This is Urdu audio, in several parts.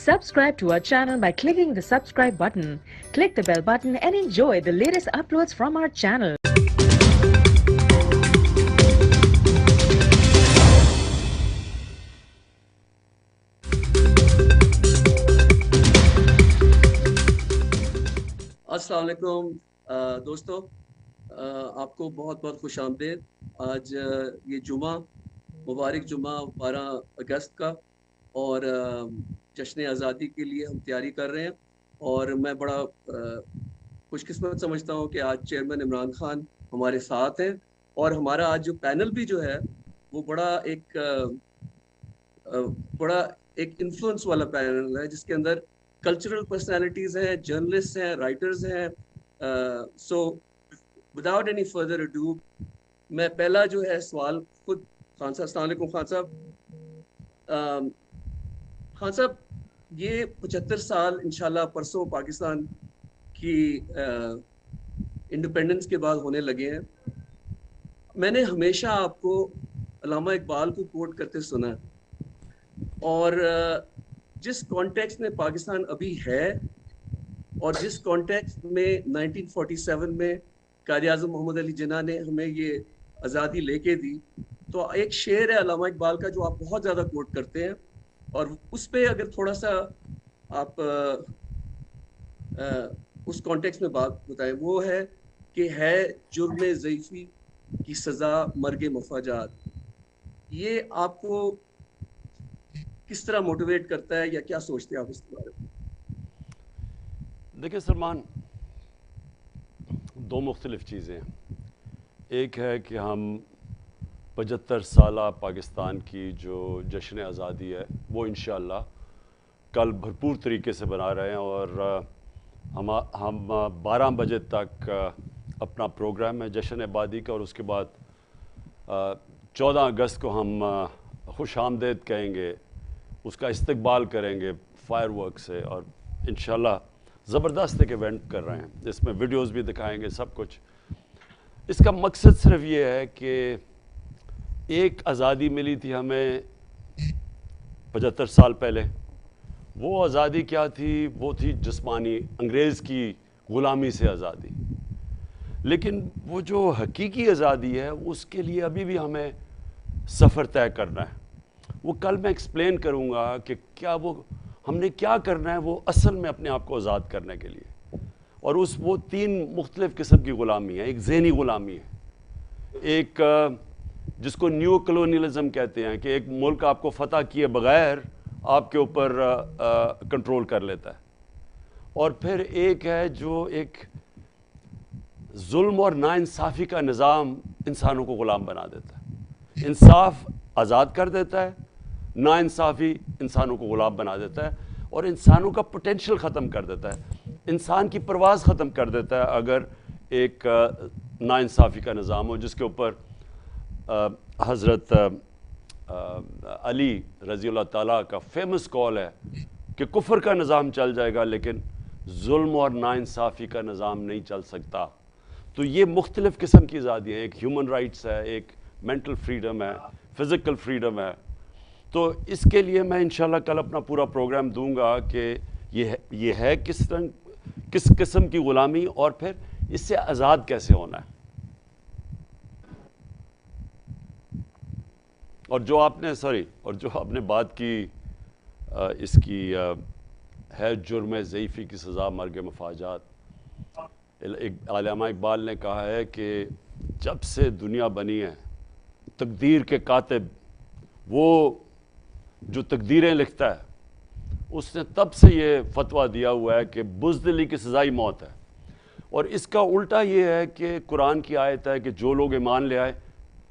Subscribe to our channel by clicking the subscribe button. Click the bell button and enjoy the latest uploads from our channel. السلام علیکم دوستو، آپ کو بہت بہت خوش آمدید۔ آج یہ جمعہ مبارک جمعہ 12 اگست کا، اور جشن آزادی کے لیے ہم تیاری کر رہے ہیں، اور میں بڑا خوش قسمت سمجھتا ہوں کہ آج چیئرمین عمران خان ہمارے ساتھ ہیں، اور ہمارا آج جو پینل بھی جو ہے وہ بڑا ایک انفلوئنس والا پینل ہے، جس کے اندر کلچرل پرسنالٹیز ہیں، جرنلسٹ ہیں، رائٹرز ہیں۔ سو وداؤٹ اینی فردر اڈو، میں پہلا جو ہے سوال خود خان صاحب، السلام علیکم خان صاحب۔ خان صاحب، یہ 75 سال انشاءاللہ پرسوں پاکستان کی انڈیپینڈنس کے بعد ہونے لگے ہیں۔ میں نے ہمیشہ آپ کو علامہ اقبال کو کوٹ کرتے سنا ہے، اور جس کانٹیکسٹ میں پاکستان ابھی ہے اور جس کانٹیکسٹ میں 1947 میں قائد اعظم محمد علی جناح نے ہمیں یہ آزادی لے کے دی، تو ایک شعر ہے علامہ اقبال کا جو آپ بہت زیادہ کوٹ کرتے ہیں، اور اس پہ اگر تھوڑا سا آپ اس کانٹیکسٹ میں بات بتائیں۔ وہ ہے کہ ہے جرم ضعیفی کی سزا مرگ مفاجات۔ یہ آپ کو کس طرح موٹیویٹ کرتا ہے، یا کیا سوچتے ہیں آپ اس کے بارے میں؟ دیکھیں سلمان، دو مختلف چیزیں ہیں۔ ایک ہے کہ ہم 75 سالہ پاکستان کی جو جشن آزادی ہے وہ انشاءاللہ کل بھرپور طریقے سے بنا رہے ہیں، اور ہم 12 بجے تک اپنا پروگرام ہے جشن آبادی کا، اور اس کے بعد 14 اگست کو ہم خوش آمدید کہیں گے، اس کا استقبال کریں گے فائر ورک سے، اور انشاءاللہ زبردست ایک ایونٹ کر رہے ہیں جس میں ویڈیوز بھی دکھائیں گے، سب کچھ۔ اس کا مقصد صرف یہ ہے کہ ایک آزادی ملی تھی ہمیں 75 سال پہلے، وہ آزادی کیا تھی؟ وہ تھی جسمانی، انگریز کی غلامی سے آزادی۔ لیکن وہ جو حقیقی آزادی ہے اس کے لیے ابھی بھی ہمیں سفر طے کرنا ہے۔ وہ کل میں ایکسپلین کروں گا کہ کیا وہ ہم نے کیا کرنا ہے وہ اصل میں اپنے آپ کو آزاد کرنے کے لیے۔ اور وہ 3 مختلف قسم کی غلامی ہے۔ ایک ذہنی غلامی ہے، ایک جس کو نیو کلونیلزم کہتے ہیں، کہ ایک ملک آپ کو فتح کیے بغیر آپ کے اوپر کنٹرول کر لیتا ہے۔ اور پھر ایک ہے جو ایک ظلم اور ناانصافی کا نظام انسانوں کو غلام بنا دیتا ہے۔ انصاف آزاد کر دیتا ہے، ناانصافی انسانوں کو غلام بنا دیتا ہے، اور انسانوں کا پوٹینشیل ختم کر دیتا ہے، انسان کی پرواز ختم کر دیتا ہے اگر ایک ناانصافی کا نظام ہو، جس کے اوپر حضرت علی رضی اللہ تعالیٰ کا فیمس کال ہے کہ کفر کا نظام چل جائے گا لیکن ظلم اور ناانصافی کا نظام نہیں چل سکتا۔ تو یہ مختلف قسم کی آزادی ہے، ایک ہیومن رائٹس ہے، ایک مینٹل فریڈم ہے، فزیکل فریڈم ہے۔ تو اس کے لیے میں انشاءاللہ کل اپنا پورا پروگرام دوں گا کہ یہ ہے کس قسم کی غلامی، اور پھر اس سے آزاد کیسے ہونا ہے۔ اور جو آپ نے بات کی اس کی ہے جرم ضعیفی کی سزا مرگ مفاجات۔ علامہ اقبال نے کہا ہے کہ جب سے دنیا بنی ہے تقدیر کے کاتب، وہ جو تقدیریں لکھتا ہے، اس نے تب سے یہ فتویٰ دیا ہوا ہے کہ بزدلی کی سزا ہی موت ہے۔ اور اس کا الٹا یہ ہے کہ قرآن کی آیت ہے کہ جو لوگ ایمان لے آئے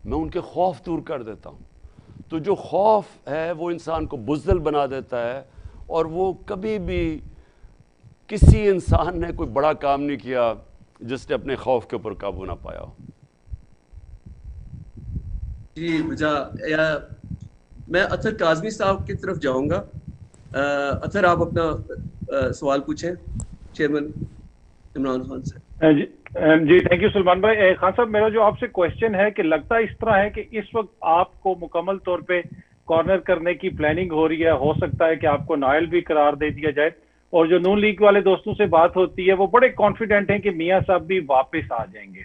میں ان کے خوف دور کر دیتا ہوں۔ تو جو خوف ہے وہ انسان کو بزدل بنا دیتا ہے، اور وہ کبھی بھی کسی انسان نے کوئی بڑا کام نہیں کیا جس نے اپنے خوف کے اوپر قابو نہ پایا ہو۔ جی میں اطہر کاظمی صاحب کی طرف جاؤں گا۔ اطہر، آپ اپنا سوال پوچھیں چیئرمین عمران خان سے۔ جی تھینک یو سلمان بھائی۔ خان صاحب، میرا جو آپ سے کوشچن ہے کہ لگتا اس طرح ہے کہ اس وقت آپ کو مکمل طور پہ کارنر کرنے کی پلاننگ ہو رہی ہے، ہو سکتا ہے کہ آپ کو نائل بھی قرار دے دیا جائے، اور جو نون لیگ والے دوستوں سے بات ہوتی ہے وہ بڑے کانفیڈنٹ ہیں کہ میاں صاحب بھی واپس آ جائیں گے۔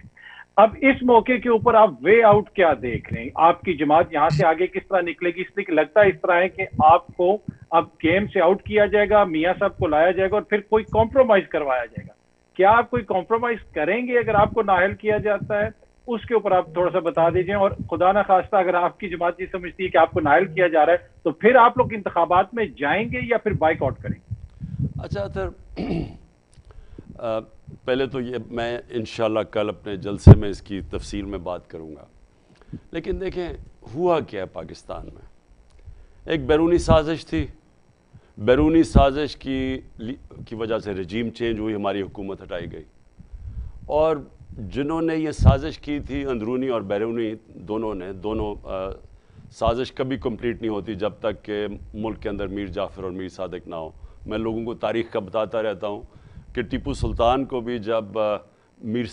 اب اس موقع کے اوپر آپ وے آؤٹ کیا دیکھ رہے ہیں؟ آپ کی جماعت یہاں سے آگے کس طرح نکلے گی؟ اس لیے لگتا ہے اس طرح ہے کہ آپ کو اب گیم سے آؤٹ کیا جائے گا، میاں صاحب کو لایا جائے گا اور پھر کوئی کمپرومائز کروایا جائے گا۔ کیا آپ کوئی کمپرومائز کریں گے اگر آپ کو نااہل کیا جاتا ہے؟ اس کے اوپر آپ تھوڑا سا بتا دیجئے، اور خدا نہ خواستہ اگر آپ کی جماعت یہ سمجھتی ہے کہ آپ کو نااہل کیا جا رہا ہے تو پھر آپ لوگ انتخابات میں جائیں گے یا پھر بائیک آؤٹ کریں گے؟ اچھا سر، پہلے تو یہ میں انشاءاللہ کل اپنے جلسے میں اس کی تفصیل میں بات کروں گا، لیکن دیکھیں ہوا کیا ہے پاکستان میں۔ ایک بیرونی سازش تھی، بیرونی سازش کی وجہ سے رجیم چینج ہوئی، ہماری حکومت ہٹائی گئی، اور جنہوں نے یہ سازش کی تھی اندرونی اور بیرونی دونوں سازش کبھی کمپلیٹ نہیں ہوتی جب تک کہ ملک کے اندر میر جعفر اور میر صادق نہ ہو۔ میں لوگوں کو تاریخ کا بتاتا رہتا ہوں کہ ٹیپو سلطان کو بھی جب میر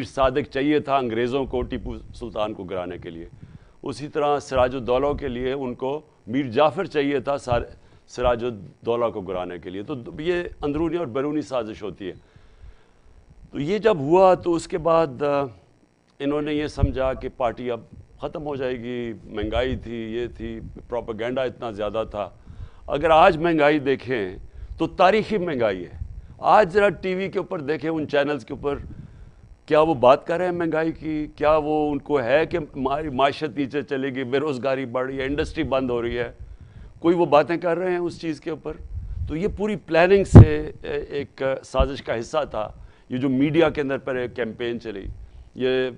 صادق چاہیے تھا انگریزوں کو ٹیپو سلطان کو گرانے کے لیے، اسی طرح سراج الدولہ کے لیے ان کو میر جعفر چاہیے تھا سراج الدولہ کو گرانے کے لیے۔ تو یہ اندرونی اور بیرونی سازش ہوتی ہے۔ تو یہ جب ہوا تو اس کے بعد انہوں نے یہ سمجھا کہ پارٹی اب ختم ہو جائے گی، مہنگائی تھی، یہ تھی، پروپیگنڈا اتنا زیادہ تھا۔ اگر آج مہنگائی دیکھیں تو تاریخی مہنگائی ہے۔ آج ذرا ٹی وی کے اوپر دیکھیں، ان چینلز کے اوپر، کیا وہ بات کر رہے ہیں مہنگائی کی؟ کیا وہ ان کو ہے کہ ہماری معیشت نیچے چلے گی، بے روزگاری بڑھ رہی ہے، انڈسٹری بند ہو رہی ہے؟ کوئی وہ باتیں کر رہے ہیں اس چیز کے اوپر؟ تو یہ پوری پلاننگ سے ایک سازش کا حصہ تھا۔ یہ جو میڈیا کے اندر پر ایک کیمپین چلی، یہ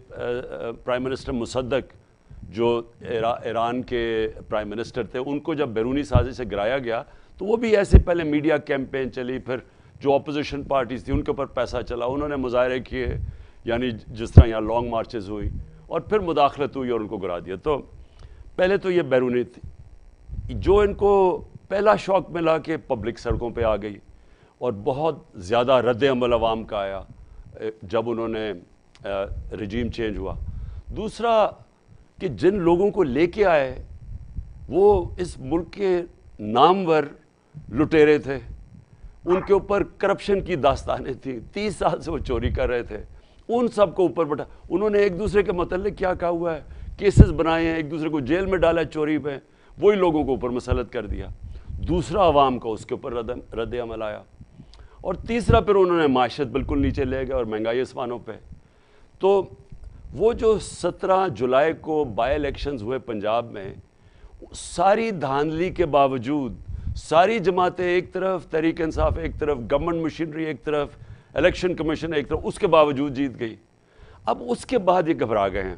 پرائم منسٹر مصدق جو ایران کے پرائم منسٹر تھے، ان کو جب بیرونی سازش سے گرایا گیا تو وہ بھی ایسے پہلے میڈیا کیمپین چلی، پھر جو اپوزیشن پارٹیز تھی ان کے اوپر پیسہ چلا، انہوں نے مظاہرے کیے، یعنی جس طرح یہاں لانگ مارچز ہوئی، اور پھر مداخلت ہوئی اور ان کو گرا دیا۔ تو پہلے تو یہ بیرونی تھی، جو ان کو پہلا شوق ملا کہ پبلک سڑکوں پہ آ گئی، اور بہت زیادہ رد عمل عوام کا آیا جب انہوں نے رجیم چینج ہوا۔ دوسرا کہ جن لوگوں کو لے کے آئے وہ اس ملک کے نامور لٹیرے تھے، ان کے اوپر کرپشن کی داستانیں تھیں، 30 سال سے وہ چوری کر رہے تھے، ان سب کو اوپر بٹھا، انہوں نے ایک دوسرے کے متعلق کیا کہا ہوا ہے، کیسز بنائے ہیں، ایک دوسرے کو جیل میں ڈالا چوری پہ، وہی لوگوں کو اوپر مسلط کر دیا۔ دوسرا عوام کا اس کے اوپر رد عمل آیا، اور تیسرا پھر انہوں نے معیشت بالکل نیچے لے گئے اور مہنگائی آسمانوں پہ۔ تو وہ جو 17 جولائی کو بائی الیکشنز ہوئے پنجاب میں، ساری دھاندلی کے باوجود ساری جماعتیں ایک طرف، تحریک انصاف ایک طرف، گورنمنٹ مشینری ایک طرف، الیکشن کمیشن ایک طرف، اس کے باوجود جیت گئی۔ اب اس کے بعد یہ گھبرا گئے ہیں،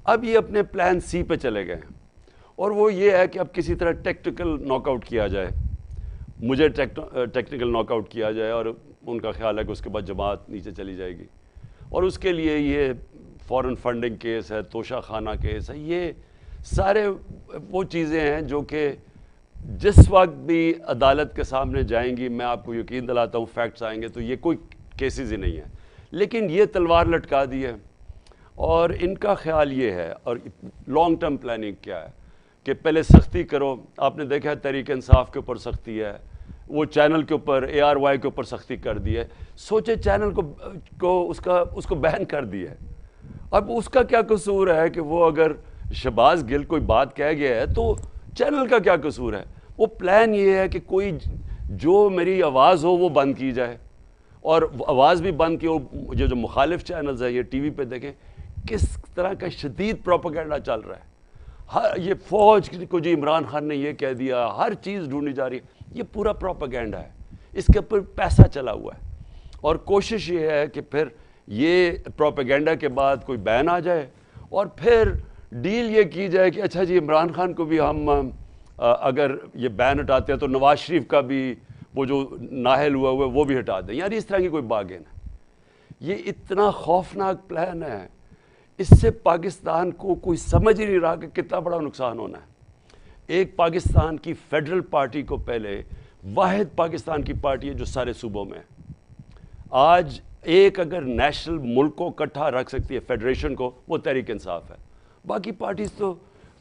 اب یہ اپنے پلان سی پہ چلے گئے ہیں، اور وہ یہ ہے کہ اب کسی طرح ٹیکٹیکل ناک آؤٹ کیا جائے، مجھے ٹیکنیکل ناک آؤٹ کیا جائے، اور ان کا خیال ہے کہ اس کے بعد جماعت نیچے چلی جائے گی، اور اس کے لیے یہ فورن فنڈنگ کیس ہے، توشہ خانہ کیس ہے، یہ سارے وہ چیزیں ہیں جو کہ جس وقت بھی عدالت کے سامنے جائیں گی، میں آپ کو یقین دلاتا ہوں فیکٹس آئیں گے تو یہ کوئی کیسز ہی نہیں ہے، لیکن یہ تلوار لٹکا دی ہے، اور ان کا خیال یہ ہے، اور لانگ ٹرم پلاننگ کیا ہے کہ پہلے سختی کرو۔ آپ نے دیکھا ہے تحریک انصاف کے اوپر سختی ہے، وہ چینل کے اوپر ARY کے اوپر سختی کر دی ہے، سوچے چینل کو اس کو بین کر دیا ہے۔ اب اس کا کیا قصور ہے کہ وہ اگر شہباز گل کوئی بات کہہ گیا ہے تو چینل کا کیا قصور ہے؟ وہ پلان یہ ہے کہ کوئی جو میری آواز ہو وہ بند کی جائے، اور آواز بھی بند کی، اور جو مخالف چینلز ہیں یہ ٹی وی پہ دیکھیں کس طرح کا شدید پروپیگنڈا چل رہا ہے، یہ فوج کو جی عمران خان نے یہ کہہ دیا، ہر چیز ڈھونڈی جا رہی ہے، یہ پورا پروپیگنڈا ہے، اس کے اوپر پیسہ چلا ہوا ہے، اور کوشش یہ ہے کہ پھر یہ پروپیگنڈا کے بعد کوئی بین آ جائے، اور پھر ڈیل یہ کی جائے کہ اچھا جی عمران خان کو بھی ہم اگر یہ بین ہٹاتے ہیں تو نواز شریف کا بھی وہ جو نااہل ہوا ہے وہ بھی ہٹا دیں، یار اس طرح کی کوئی باغین ہے۔ یہ اتنا خوفناک پلان ہے، اس سے پاکستان کو کوئی سمجھ ہی نہیں رہا کہ کتنا بڑا نقصان ہونا ہے۔ ایک پاکستان کی فیڈرل پارٹی کو پہلے، واحد پاکستان کی پارٹی ہے جو سارے صوبوں میں ہے، آج ایک اگر نیشنل ملک کو اکٹھا رکھ سکتی ہے فیڈریشن کو، وہ تحریک انصاف ہے، باقی پارٹیز تو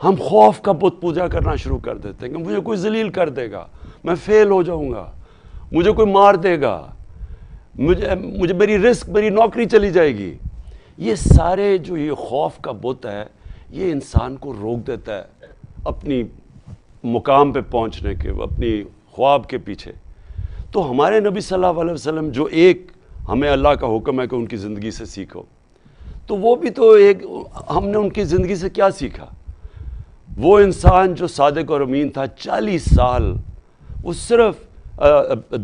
ہم خوف کا بت پوجا کرنا شروع کر دیتے ہیں کہ مجھے کوئی ذلیل کر دے گا، میں فیل ہو جاؤں گا، مجھے کوئی مار دے گا، مجھے میری رزق، میری نوکری چلی جائے گی. یہ سارے جو یہ خوف کا بت ہے یہ انسان کو روک دیتا ہے اپنی مقام پہ پہنچنے کے، اپنی خواب کے پیچھے. تو ہمارے نبی صلی اللہ علیہ وسلم جو ایک ہمیں اللہ کا حکم ہے کہ ان کی زندگی سے سیکھو، تو وہ بھی تو ایک ہم نے ان کی زندگی سے کیا سیکھا. وہ انسان جو صادق اور امین تھا 40 سال، وہ صرف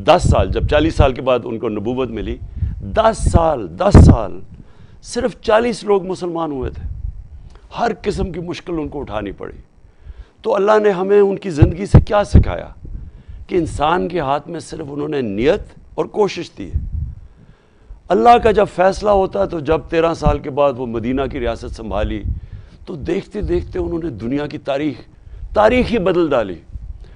10 سال، جب 40 سال کے بعد ان کو نبوت ملی، 10 سال صرف 40 لوگ مسلمان ہوئے تھے. ہر قسم کی مشکل ان کو اٹھانی پڑی. تو اللہ نے ہمیں ان کی زندگی سے کیا سکھایا کہ انسان کے ہاتھ میں صرف انہوں نے نیت اور کوشش دی ہے. اللہ کا جب فیصلہ ہوتا تو جب 13 سال کے بعد وہ مدینہ کی ریاست سنبھالی تو دیکھتے دیکھتے انہوں نے دنیا کی تاریخ ہی بدل ڈالی.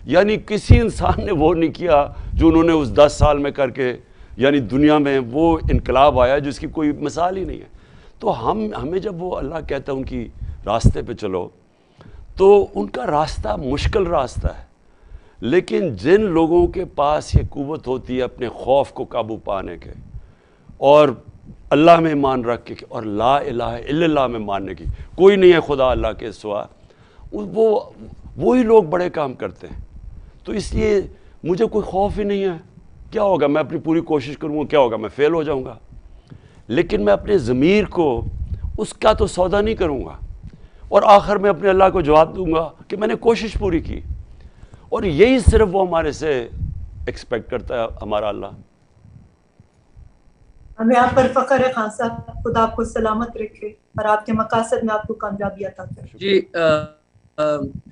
یعنی کسی انسان نے وہ نہیں کیا جو انہوں نے اس 10 سال میں کر کے، یعنی دنیا میں وہ انقلاب آیا جس کی کوئی مثال ہی نہیں ہے. تو ہمیں جب وہ اللہ کہتا ہے ان کی راستے پہ چلو، تو ان کا راستہ مشکل راستہ ہے، لیکن جن لوگوں کے پاس یہ قوت ہوتی ہے اپنے خوف کو قابو پانے کے اور اللہ میں ایمان رکھ کے اور لا الہ الا اللہ میں ماننے کی، کوئی نہیں ہے خدا اللہ کے سوا، وہی لوگ بڑے کام کرتے ہیں. تو اس لیے مجھے کوئی خوف ہی نہیں ہے. کیا ہوگا، میں اپنی پوری کوشش کروں گا، کیا ہوگا، میں فیل ہو جاؤں گا، لیکن میں اپنے ضمیر کو اس کا تو سودا نہیں کروں گا اور آخر میں اپنے اللہ کو جواب دوں گا کہ میں نے کوشش پوری کی. اور یہی صرف وہ ہمارے سے ایکسپیکٹ کرتا ہے ہمارا اللہ. ہمیں آپ پر فخر ہے خان صاحب. خدا آپ کو سلامت رکھے اور آپ کے مقاصد میں آپ کو کامیابی عطا کرے. جی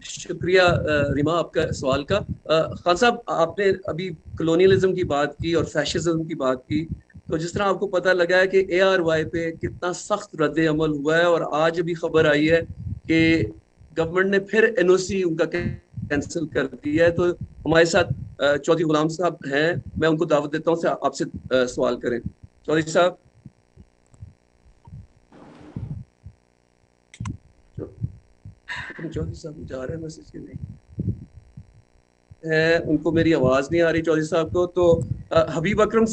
شکریہ ریما آپ کا سوال کا. خان صاحب آپ نے ابھی کلونیلزم کی بات کی اور فیشزم کی بات کی، تو جس طرح آپ کو پتہ لگا ہے کہ ARY پہ کتنا سخت رد عمل ہوا ہے، اور آج ابھی خبر آئی ہے کہ گورنمنٹ نے پھر NOC ان کا کینسل کر دیا ہے. تو ہمارے ساتھ چودھری غلام صاحب ہیں، میں ان کو دعوت دیتا ہوں سے آپ سے سوال کریں. چودھری صاحب. چودھری صاحب جا رہے ہیں میسج کے نہیں ہے، ان کو میری آواز نہیں آ رہی چودھری صاحب کو. تو حبیب اکرم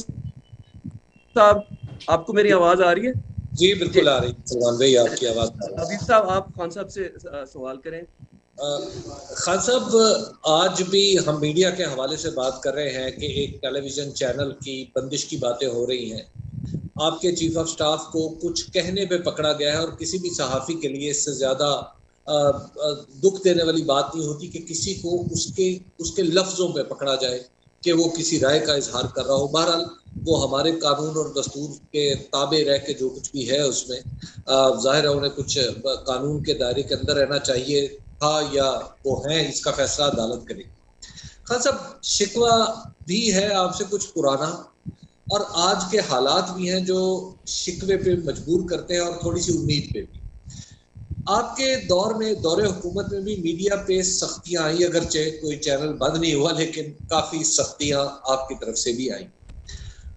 صاحب آپ کو میری آواز آ رہی ہے؟ جی بالکل آ رہی سلمان بھائی، آپ کی آواز. حبیب صاحب آپ خان صاحب سے سوال کریں. خان صاحب آج بھی ہم میڈیا کے حوالے سے بات کر رہے ہیں کہ ایک ٹیلی ویژن چینل کی بندش کی باتیں ہو رہی ہیں. آپ کے چیف آف سٹاف کو کچھ کہنے پہ پکڑا گیا ہے، اور کسی بھی صحافی کے لیے اس سے زیادہ دکھ دینے والی بات نہیں ہوتی کہ کسی کو اس کے لفظوں پہ پکڑا جائے کہ وہ کسی رائے کا اظہار کر رہا ہو. بہرحال وہ ہمارے قانون اور دستور کے تابع رہ کے جو کچھ بھی ہے اس میں ظاہر ہے انہیں کچھ قانون کے دائرے کے اندر رہنا چاہیے تھا، یا وہ ہیں، اس کا فیصلہ عدالت کرے گی. خان صاحب شکوہ بھی ہے آپ سے کچھ پرانا، اور آج کے حالات بھی ہیں جو شکوے پہ مجبور کرتے ہیں اور تھوڑی سی امید پہ بھی. آپ کے دور میں، دور حکومت میں بھی میڈیا پہ سختیاں آئی، اگرچہ کوئی چینل بند نہیں ہوا لیکن کافی سختیاں آپ کی طرف سے بھی آئیں.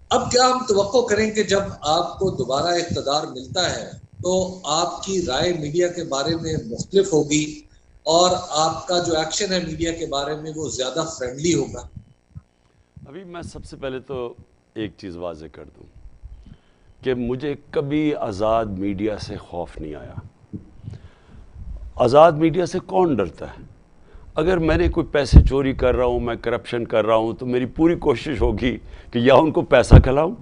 اب کیا ہم توقع کریں کہ جب آپ کو دوبارہ اقتدار ملتا ہے تو آپ کی رائے میڈیا کے بارے میں مختلف ہوگی اور آپ کا جو ایکشن ہے میڈیا کے بارے میں وہ زیادہ فرینڈلی ہوگا؟ ابھی میں سب سے پہلے تو ایک چیز واضح کر دوں کہ مجھے کبھی آزاد میڈیا سے خوف نہیں آیا. آزاد میڈیا سے کون ڈرتا ہے؟ اگر میں نے کوئی پیسے چوری کر رہا ہوں، میں کرپشن کر رہا ہوں، تو میری پوری کوشش ہوگی کہ یا ان کو پیسہ کھلاؤں،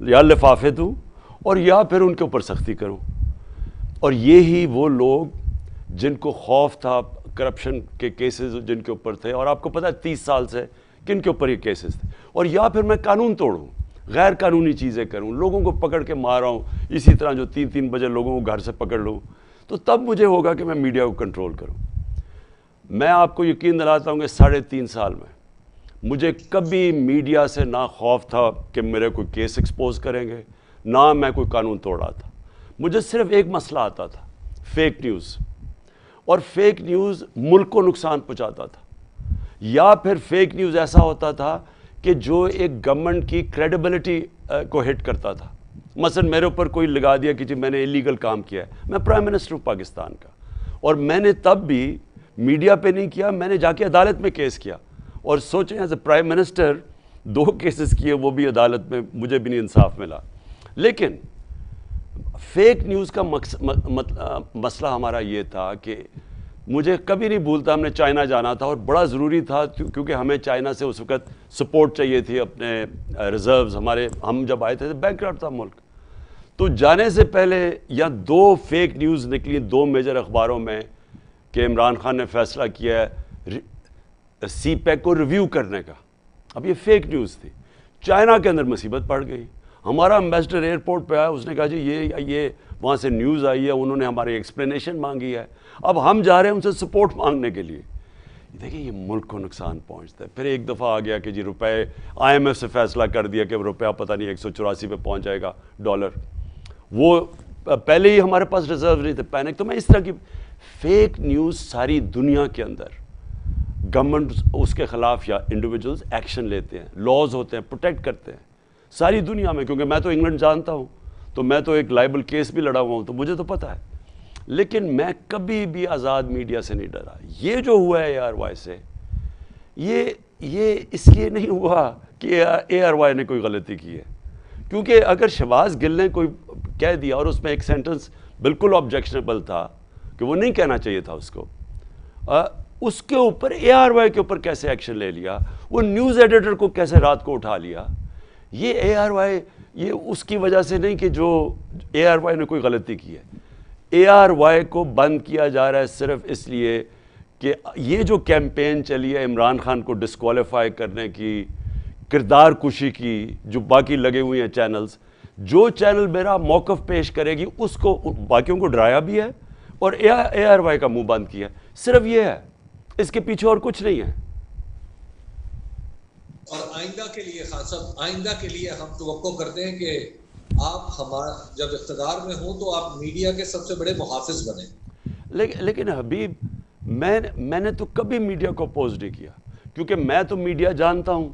یا لفافے دوں، اور یا پھر ان کے اوپر سختی کروں. اور یہی وہ لوگ جن کو خوف تھا کرپشن کے کیسز جن کے اوپر تھے، اور آپ کو پتہ ہے 30 سال سے کن کے اوپر یہ کیسز تھے، اور یا پھر میں قانون توڑوں، غیر قانونی چیزیں کروں، لوگوں کو پکڑ کے مار رہا ہوں اسی طرح جو 3 بجے لوگوں کو گھر سے پکڑ لوں، تو تب مجھے ہوگا کہ میں میڈیا کو کنٹرول کروں. میں آپ کو یقین دلاتا ہوں کہ 3.5 سال میں مجھے کبھی میڈیا سے نہ خوف تھا کہ میرے کوئی کیس ایکسپوز کریں گے، نہ میں کوئی قانون توڑا تھا. مجھے صرف ایک مسئلہ آتا تھا، فیک نیوز. اور فیک نیوز ملک کو نقصان پہنچاتا تھا، یا پھر فیک نیوز ایسا ہوتا تھا کہ جو ایک گورنمنٹ کی کریڈیبلٹی کو ہٹ کرتا تھا. مثلا میرے اوپر کوئی لگا دیا کہ جی میں نے ایلیگل کام کیا ہے، میں پرائم منسٹر ہوں پاکستان کا، اور میں نے تب بھی میڈیا پہ نہیں کیا, میں نے جا کے عدالت میں کیس کیا. اور سوچیں as a prime minister 2 cases کیے, وہ بھی عدالت میں, مجھے بھی نہیں انصاف ملا. لیکن فیک نیوز کا مسئلہ ہمارا یہ تھا کہ مجھے کبھی نہیں بھولتا, ہم نے چائنا جانا تھا اور بڑا ضروری تھا کیونکہ ہمیں چائنا سے اس وقت سپورٹ چاہیے تھی, اپنے ریزروز ہمارے, ہم جب آئے تھے بینکرپٹ تھا ملک. تو جانے سے پہلے یا 2 فیک نیوز نکلی 2 میجر اخباروں میں کہ عمران خان نے فیصلہ کیا ہے سی پیک کو ریویو کرنے کا. اب یہ فیک نیوز تھی. چائنا کے اندر مصیبت پڑ گئی. ہمارا امبیسڈر ایئرپورٹ پہ آیا, اس نے کہا جی یہ وہاں سے نیوز آئی ہے, انہوں نے ہماری ایکسپلینیشن مانگی ہے, اب ہم جا رہے ہیں ان سے سپورٹ مانگنے کے لیے. دیکھیں یہ ملک کو نقصان پہنچتا ہے. پھر ایک دفعہ آ گیا کہ جی روپے, آئی ایم ایف سے فیصلہ کر دیا کہ روپیہ پتہ نہیں 184 پہ پہنچ جائے گا ڈالر. وہ پہلے ہی ہمارے پاس ریزرو نہیں تھے, پینک. تو میں اس طرح کی فیک نیوز ساری دنیا کے اندر گورنمنٹ اس کے خلاف یا انڈیویجولز ایکشن لیتے ہیں, لاز ہوتے ہیں, پروٹیکٹ کرتے ہیں ساری دنیا میں. کیونکہ میں تو انگلینڈ جانتا ہوں, تو میں تو ایک لائبل کیس بھی لڑا ہوا ہوں, تو مجھے تو پتہ ہے. لیکن میں کبھی بھی آزاد میڈیا سے نہیں ڈرا. یہ جو ہوا ہے ARY سے, یہ اس لیے نہیں ہوا کہ ARY نے کوئی غلطی کی ہے. کیونکہ اگر شہباز گل نے کوئی کہہ دیا اور اس میں ایک سینٹنس بالکل آبجیکشنیبل تھا کہ وہ نہیں کہنا چاہیے تھا اس کے اوپر ARY کے اوپر کیسے ایکشن لے لیا, وہ نیوز ایڈیٹر کو کیسے رات کو اٹھا لیا. یہ ARY, یہ اس کی وجہ سے نہیں کہ جو ARY نے کوئی غلطی کی ہے. ARY کو بند کیا جا رہا ہے صرف اس لیے کہ یہ جو کیمپین چلی ہے عمران خان کو ڈسکوالیفائی کرنے کی, کردار کشی کی, جو باقی لگے ہوئے ہیں چینلز, جو چینل میرا موقف پیش کرے گی اس کو, باقیوں کو ڈرایا بھی ہے اور ARY کا منہ بند کیا. صرف یہ ہے, اس کے پیچھے اور کچھ نہیں ہے. اور آئندہ کے لیے خان صاحب, آئندہ کے لیے ہم توقع کرتے ہیں کہ آپ ہمارا جب اقتدار میں ہوں تو آپ میڈیا کے سب سے بڑے محافظ بنیں. لیکن حبیب, میں نے تو کبھی میڈیا کو اپوز نہیں کیا, کیونکہ میں تو میڈیا جانتا ہوں.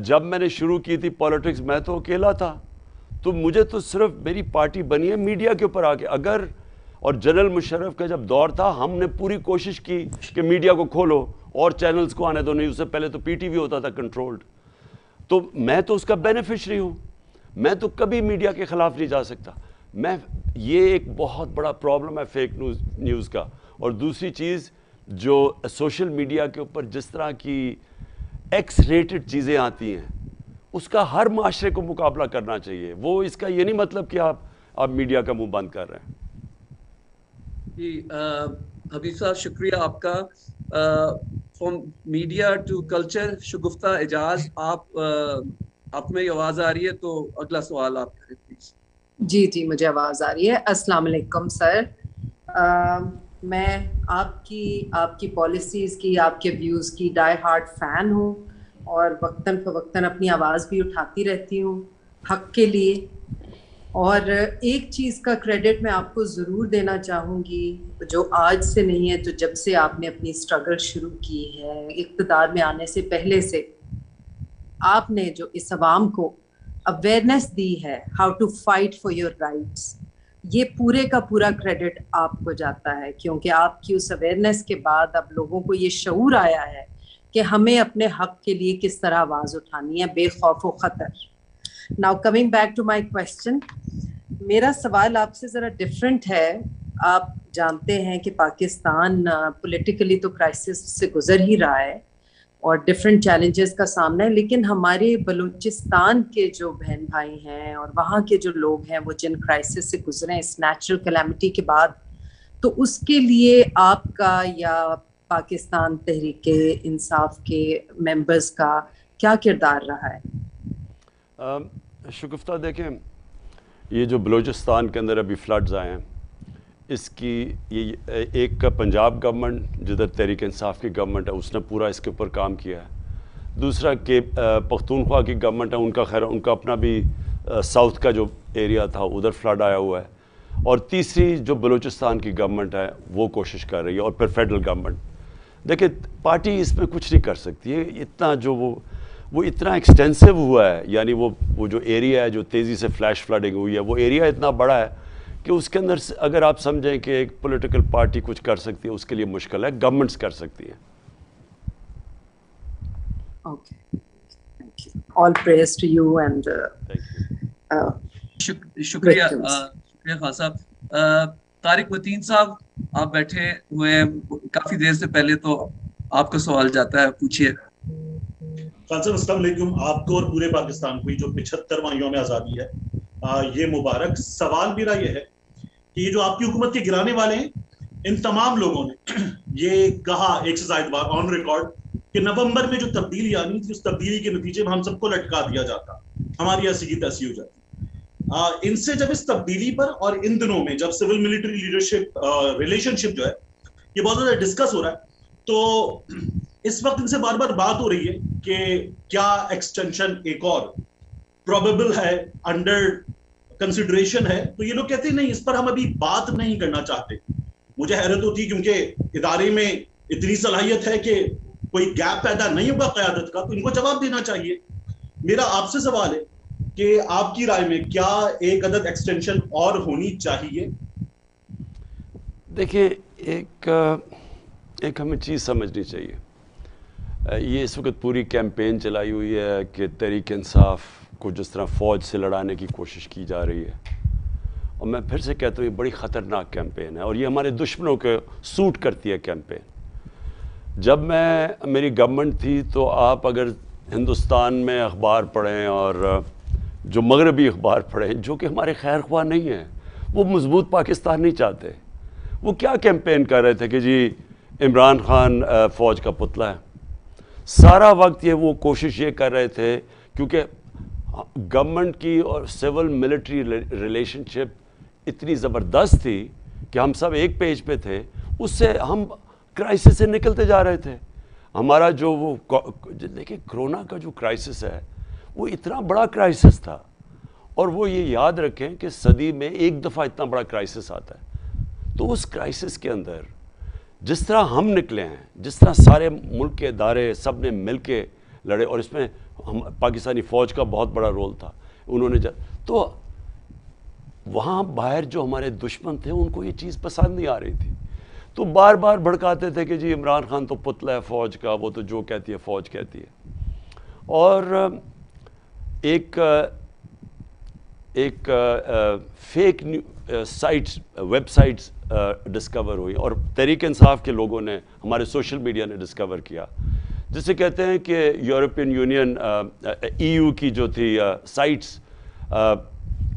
جب میں نے شروع کی تھی پالیٹکس, میں تو اکیلا تھا, تو مجھے تو صرف میری پارٹی بنی ہے میڈیا کے اوپر آ کے. اگر, اور جنرل مشرف کا جب دور تھا, ہم نے پوری کوشش کی کہ میڈیا کو کھولو اور چینلز کو آنے دو, نہیں اس سے پہلے تو PTV ہوتا تھا کنٹرولڈ. تو میں تو اس کا بینیفیشری ہوں, میں تو کبھی میڈیا کے خلاف نہیں جا سکتا. یہ ایک بہت بڑا پرابلم ہے فیک نیوز کا. اور دوسری چیز, جو سوشل میڈیا کے اوپر جس طرح کی ایکس ریٹڈ چیزیں آتی ہیں, اس کا ہر معاشرے کو مقابلہ کرنا چاہیے. وہ اس کا یہ نہیں مطلب کہ آپ میڈیا کا منہ بند کر رہے ہیں. جی حبیب صاحب شکریہ آپ کا. فرام میڈیا ٹو کلچر, شگفتہ اعجاز, آپ میں آواز آ رہی ہے تو اگلا سوال آپ کریں پلیز. جی مجھے آواز آ رہی ہے. السلام علیکم سر. میں آپ کی پالیسیز کی, آپ کے ویوز کی ڈائی ہارڈ فین ہوں, اور وقتاً فوقتاً اپنی آواز بھی اٹھاتی رہتی ہوں حق کے لیے. اور ایک چیز کا کریڈٹ میں آپ کو ضرور دینا چاہوں گی, جو آج سے نہیں ہے, تو جب سے آپ نے اپنی اسٹرگل شروع کی ہے اقتدار میں آنے سے پہلے سے, آپ نے جو اس عوام کو اویئرنیس دی ہے how to fight for your rights, یہ پورے کا پورا کریڈٹ آپ کو جاتا ہے. کیونکہ آپ کی اس اویئرنیس کے بعد اب لوگوں کو یہ شعور آیا ہے کہ ہمیں اپنے حق کے لیے کس طرح آواز اٹھانی ہے بے خوف و خطر. Now coming back to my question, میرا سوال آپ سے ذرا ڈفرینٹ ہے. آپ جانتے ہیں کہ پاکستان پولیٹیکلی تو کرائسس سے گزر ہی رہا ہے اور ڈفرینٹ چیلنجز کا سامنا ہے, لیکن ہمارے بلوچستان کے جو بہن بھائی ہیں اور وہاں کے جو لوگ ہیں وہ جن کرائسس سے گزرے ہیں اس نیچرل کلیمٹی کے بعد, تو اس کے لیے آپ کا یا پاکستان تحریک انصاف کے ممبرز کا کیا کردار رہا ہے؟ شگفتہ دیکھیں, یہ جو بلوچستان کے اندر ابھی فلڈز آئے ہیں, اس کی یہ ایک کا پنجاب گورنمنٹ جدھر تحریک انصاف کی گورنمنٹ ہے, اس نے پورا اس کے اوپر کام کیا ہے. دوسرا کہ پختونخوا کی گورنمنٹ ہے, ان کا خیر ان کا اپنا بھی ساؤتھ کا جو ایریا تھا ادھر فلڈ آیا ہوا ہے. اور تیسری جو بلوچستان کی گورنمنٹ ہے وہ کوشش کر رہی ہے, اور پھر فیڈرل گورنمنٹ. دیکھیں پارٹی اس میں کچھ نہیں کر سکتی ہے. اتنا جو وہ اتنا ایکسٹینسو ہوا ہے, یعنی وہ جو ایریا ہے جو تیزی سے فلیش فلڈنگ ہوئی ہے, وہ ایریا اتنا بڑا ہے کہ اس کے اندر اگر آپ سمجھیں کہ ایک پولیٹیکل پارٹی کچھ کر سکتی ہے اس کے لیے مشکل ہے، گورنمنٹس کر سکتی ہیں. All praise to you and شکریہ خان صاحب. طارق متین صاحب آپ بیٹھے ہوئے ہیں کافی دیر سے، پہلے تو آپ کا سوال جاتا ہے، پوچھیے. خان صاحب السلام علیکم. آپ کو اور پورے پاکستان کو جو 75واں یوم آزادی ہے یہ مبارک. سوال میرا یہ ہے کہ یہ جو آپ کی حکومت کے گرانے والے ہیں ان تمام لوگوں نے یہ کہا ایک سے زائد بار آن ریکارڈ کہ نومبر میں جو تبدیلی آنی تھی اس تبدیلی کے نتیجے میں ہم سب کو لٹکا دیا جاتا، ہماری ایسی کی تیسی ہو جاتی. ان سے جب اس تبدیلی پر اور ان دنوں میں جب سول ملٹری لیڈرشپ ریلیشن شپ جو ہے یہ بہت زیادہ ڈسکس ہو رہا ہے، تو اس وقت ان سے بار بار بات ہو رہی ہے کہ کیا ایکسٹینشن ایک اور پروبیبل ہے، انڈر کنسیڈریشن ہے. تو یہ لوگ کہتے ہیں نہیں، اس پر ہم ابھی بات نہیں کرنا چاہتے. مجھے حیرت ہوتی ہے کیونکہ ادارے میں اتنی صلاحیت ہے کہ کوئی گیپ پیدا نہیں ہوگا قیادت کا، تو ان کو جواب دینا چاہیے. میرا آپ سے سوال ہے کہ آپ کی رائے میں کیا ایک عدد ایکسٹینشن اور ہونی چاہیے؟ دیکھیں، ایک ہمیں چیز سمجھنی چاہیے. یہ اس وقت پوری کیمپین چلائی ہوئی ہے کہ تحریک انصاف کو جس طرح فوج سے لڑانے کی کوشش کی جا رہی ہے، اور میں پھر سے کہتا ہوں یہ بڑی خطرناک کیمپین ہے اور یہ ہمارے دشمنوں کو سوٹ کرتی ہے کیمپین. جب میری گورنمنٹ تھی تو آپ اگر ہندوستان میں اخبار پڑھیں اور جو مغربی اخبار پڑھیں جو کہ ہمارے خیر خواہ نہیں ہیں، وہ مضبوط پاکستان نہیں چاہتے. وہ کیا کیمپین کر رہے تھے کہ جی عمران خان فوج کا پتلا ہے. سارا وقت وہ کوشش یہ کر رہے تھے کیونکہ گورنمنٹ کی اور سول ملٹری ریلیشن شپ اتنی زبردست تھی کہ ہم سب ایک پیج پہ تھے. اس سے ہم کرائسس سے نکلتے جا رہے تھے. ہمارا جو وہ دیکھیں کرونا کا جو کرائسس ہے وہ اتنا بڑا کرائسس تھا، اور وہ یہ یاد رکھیں کہ صدی میں ایک دفعہ اتنا بڑا کرائسس آتا ہے. تو اس کرائسس کے اندر جس طرح ہم نکلے ہیں، جس طرح سارے ملک کے ادارے سب نے مل کے لڑے، اور اس میں پاکستانی فوج کا بہت بڑا رول تھا. انہوں نے تو وہاں باہر جو ہمارے دشمن تھے ان کو یہ چیز پسند نہیں آ رہی تھی، تو بار بار بھڑکاتے تھے کہ جی عمران خان تو پتلا ہے فوج کا، وہ تو جو کہتی ہے فوج کہتی ہے. اور ایک fake sites, web sites discover ہوئی، اور تحریک انصاف کے لوگوں نے، ہمارے سوشل میڈیا نے ڈسکور کیا، جسے کہتے ہیں کہ یورپین یونین EU کی جو تھی سائٹس،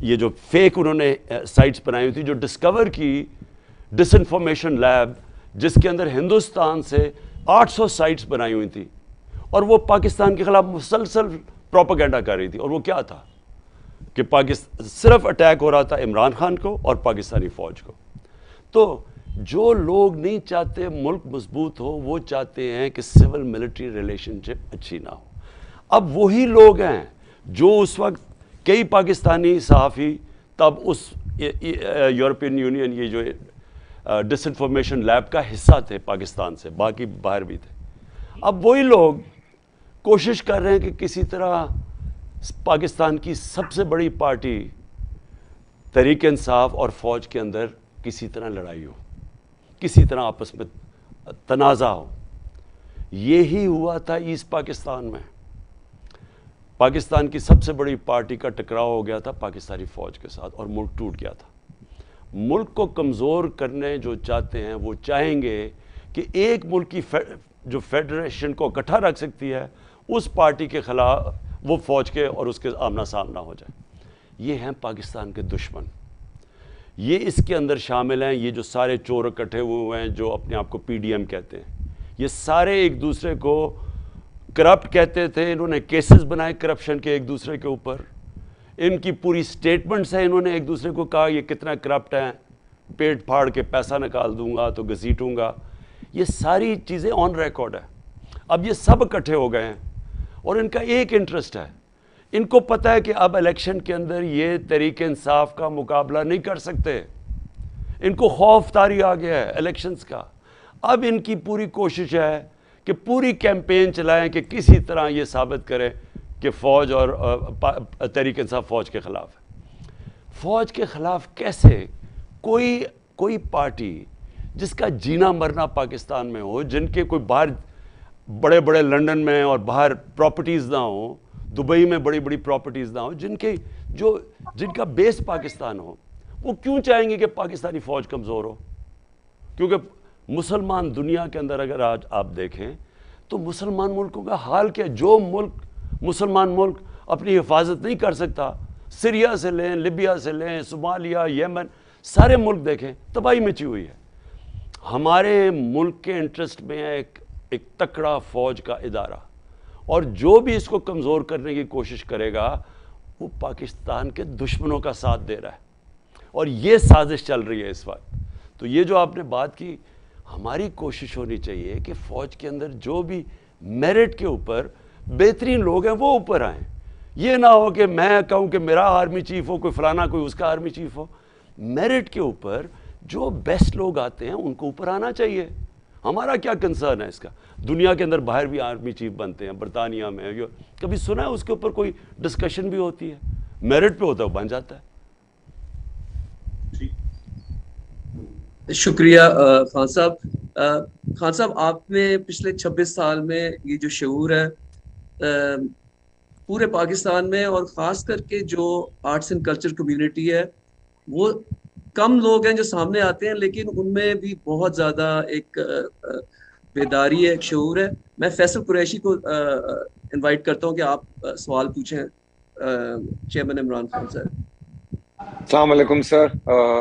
یہ جو فیک انہوں نے سائٹس بنائی ہوئی تھی، جو ڈسکور کی ڈس انفارمیشن لیب، جس کے اندر ہندوستان سے 800 سائٹس بنائی ہوئی تھی، اور وہ پاکستان کے خلاف مسلسل پروپیگنڈا کر رہی تھی. اور وہ کیا تھا کہ صرف اٹیک ہو رہا تھا عمران خان کو اور پاکستانی فوج کو. تو جو لوگ نہیں چاہتے ملک مضبوط ہو، وہ چاہتے ہیں کہ سول ملٹری ریلیشن شپ اچھی نہ ہو. اب وہی لوگ ہیں جو اس وقت کئی پاکستانی صحافی تب اس یورپین یونین یہ جو ڈس انفارمیشن لیب کا حصہ تھے پاکستان سے، باقی باہر بھی تھے. اب وہی لوگ کوشش کر رہے ہیں کہ کسی طرح پاکستان کی سب سے بڑی پارٹی تحریک انصاف اور فوج کے اندر کسی طرح لڑائی ہو، کسی طرح آپس میں تنازع ہو. یہی ہوا تھا ایسٹ پاکستان میں. پاکستان کی سب سے بڑی پارٹی کا ٹکراؤ ہو گیا تھا پاکستانی فوج کے ساتھ، اور ملک ٹوٹ گیا تھا. ملک کو کمزور کرنے جو چاہتے ہیں وہ چاہیں گے کہ ایک ملک کی جو فیڈریشن کو اکٹھا رکھ سکتی ہے، اس پارٹی کے خلاف وہ فوج کے اور اس کے آمنا سامنا ہو جائے. یہ ہیں پاکستان کے دشمن. یہ اس کے اندر شامل ہیں، یہ جو سارے چور اکٹھے ہوئے ہیں جو اپنے آپ کو PDM کہتے ہیں. یہ سارے ایک دوسرے کو کرپٹ کہتے تھے. انہوں نے کیسز بنائے کرپشن کے ایک دوسرے کے اوپر. ان کی پوری سٹیٹمنٹس ہیں. انہوں نے ایک دوسرے کو کہا یہ کتنا کرپٹ ہے، پیٹ پھاڑ کے پیسہ نکال دوں گا تو گھسیٹوں گا. یہ ساری چیزیں آن ریکارڈ ہیں. اب یہ سب اکٹھے ہو گئے ہیں اور ان کا ایک انٹرسٹ ہے. ان کو پتہ ہے کہ اب الیکشن کے اندر یہ تحریک انصاف کا مقابلہ نہیں کر سکتے. ان کو خوف طاری آ گیا ہے الیکشنز کا. اب ان کی پوری کوشش ہے کہ پوری کیمپین چلائیں کہ کسی طرح یہ ثابت کریں کہ فوج اور تحریک انصاف فوج کے خلاف ہے. فوج کے خلاف کیسے؟ کوئی پارٹی جس کا جینا مرنا پاکستان میں ہو, جن کے کوئی باہر بڑے بڑے لنڈن میں اور باہر پراپرٹیز نہ ہوں, دبئی میں بڑی بڑی پراپرٹیز نہ ہوں, جن کا بیس پاکستان ہو, وہ کیوں چاہیں گے کہ پاکستانی فوج کمزور ہو؟ کیونکہ مسلمان دنیا کے اندر اگر آج آپ دیکھیں تو مسلمان ملکوں کا حال کیا؟ جو مسلمان ملک اپنی حفاظت نہیں کر سکتا, سیریا سے لیں, لیبیا سے لیں, صومالیہ, یمن, سارے ملک دیکھیں تباہی مچی ہوئی ہے. ہمارے ملک کے انٹرسٹ میں ہے ایک تکڑا فوج کا ادارہ, اور جو بھی اس کو کمزور کرنے کی کوشش کرے گا وہ پاکستان کے دشمنوں کا ساتھ دے رہا ہے, اور یہ سازش چل رہی ہے اس وقت. تو یہ جو آپ نے بات کی, ہماری کوشش ہونی چاہیے کہ فوج کے اندر جو بھی میرٹ کے اوپر بہترین لوگ ہیں وہ اوپر آئیں. یہ نہ ہو کہ میں کہوں کہ میرا آرمی چیف ہو, کوئی فلانا کوئی اس کا آرمی چیف ہو. میرٹ کے اوپر جو بیسٹ لوگ آتے ہیں ان کو اوپر آنا چاہیے. ہمارا کیا کنسرن ہے اس کا؟ دنیا کے اندر باہر بھی آرمی چیف بنتے ہیں, برطانیہ میں کبھی سنا ہے اس کے اوپر کوئی ڈسکشن بھی ہوتی ہے؟ میرٹ پہ ہوتا ہے, بن جاتا ہے. شکریہ خان صاحب. خان صاحب, آپ نے پچھلے 26 سال میں یہ جو شعور ہے پورے پاکستان میں, اور خاص کر کے جو آرٹس اینڈ کلچر کمیونٹی ہے, وہ کم لوگ ہیں جو سامنے آتے ہیں, لیکن ان میں بھی بہت زیادہ ایک بیداری ہے, ایک شعور ہے. میں فیصل قریشی کو انوائٹ کرتا ہوں کہ آپ سوال پوچھیں چیئرمین عمران خان صاحب. السلام علیکم سر,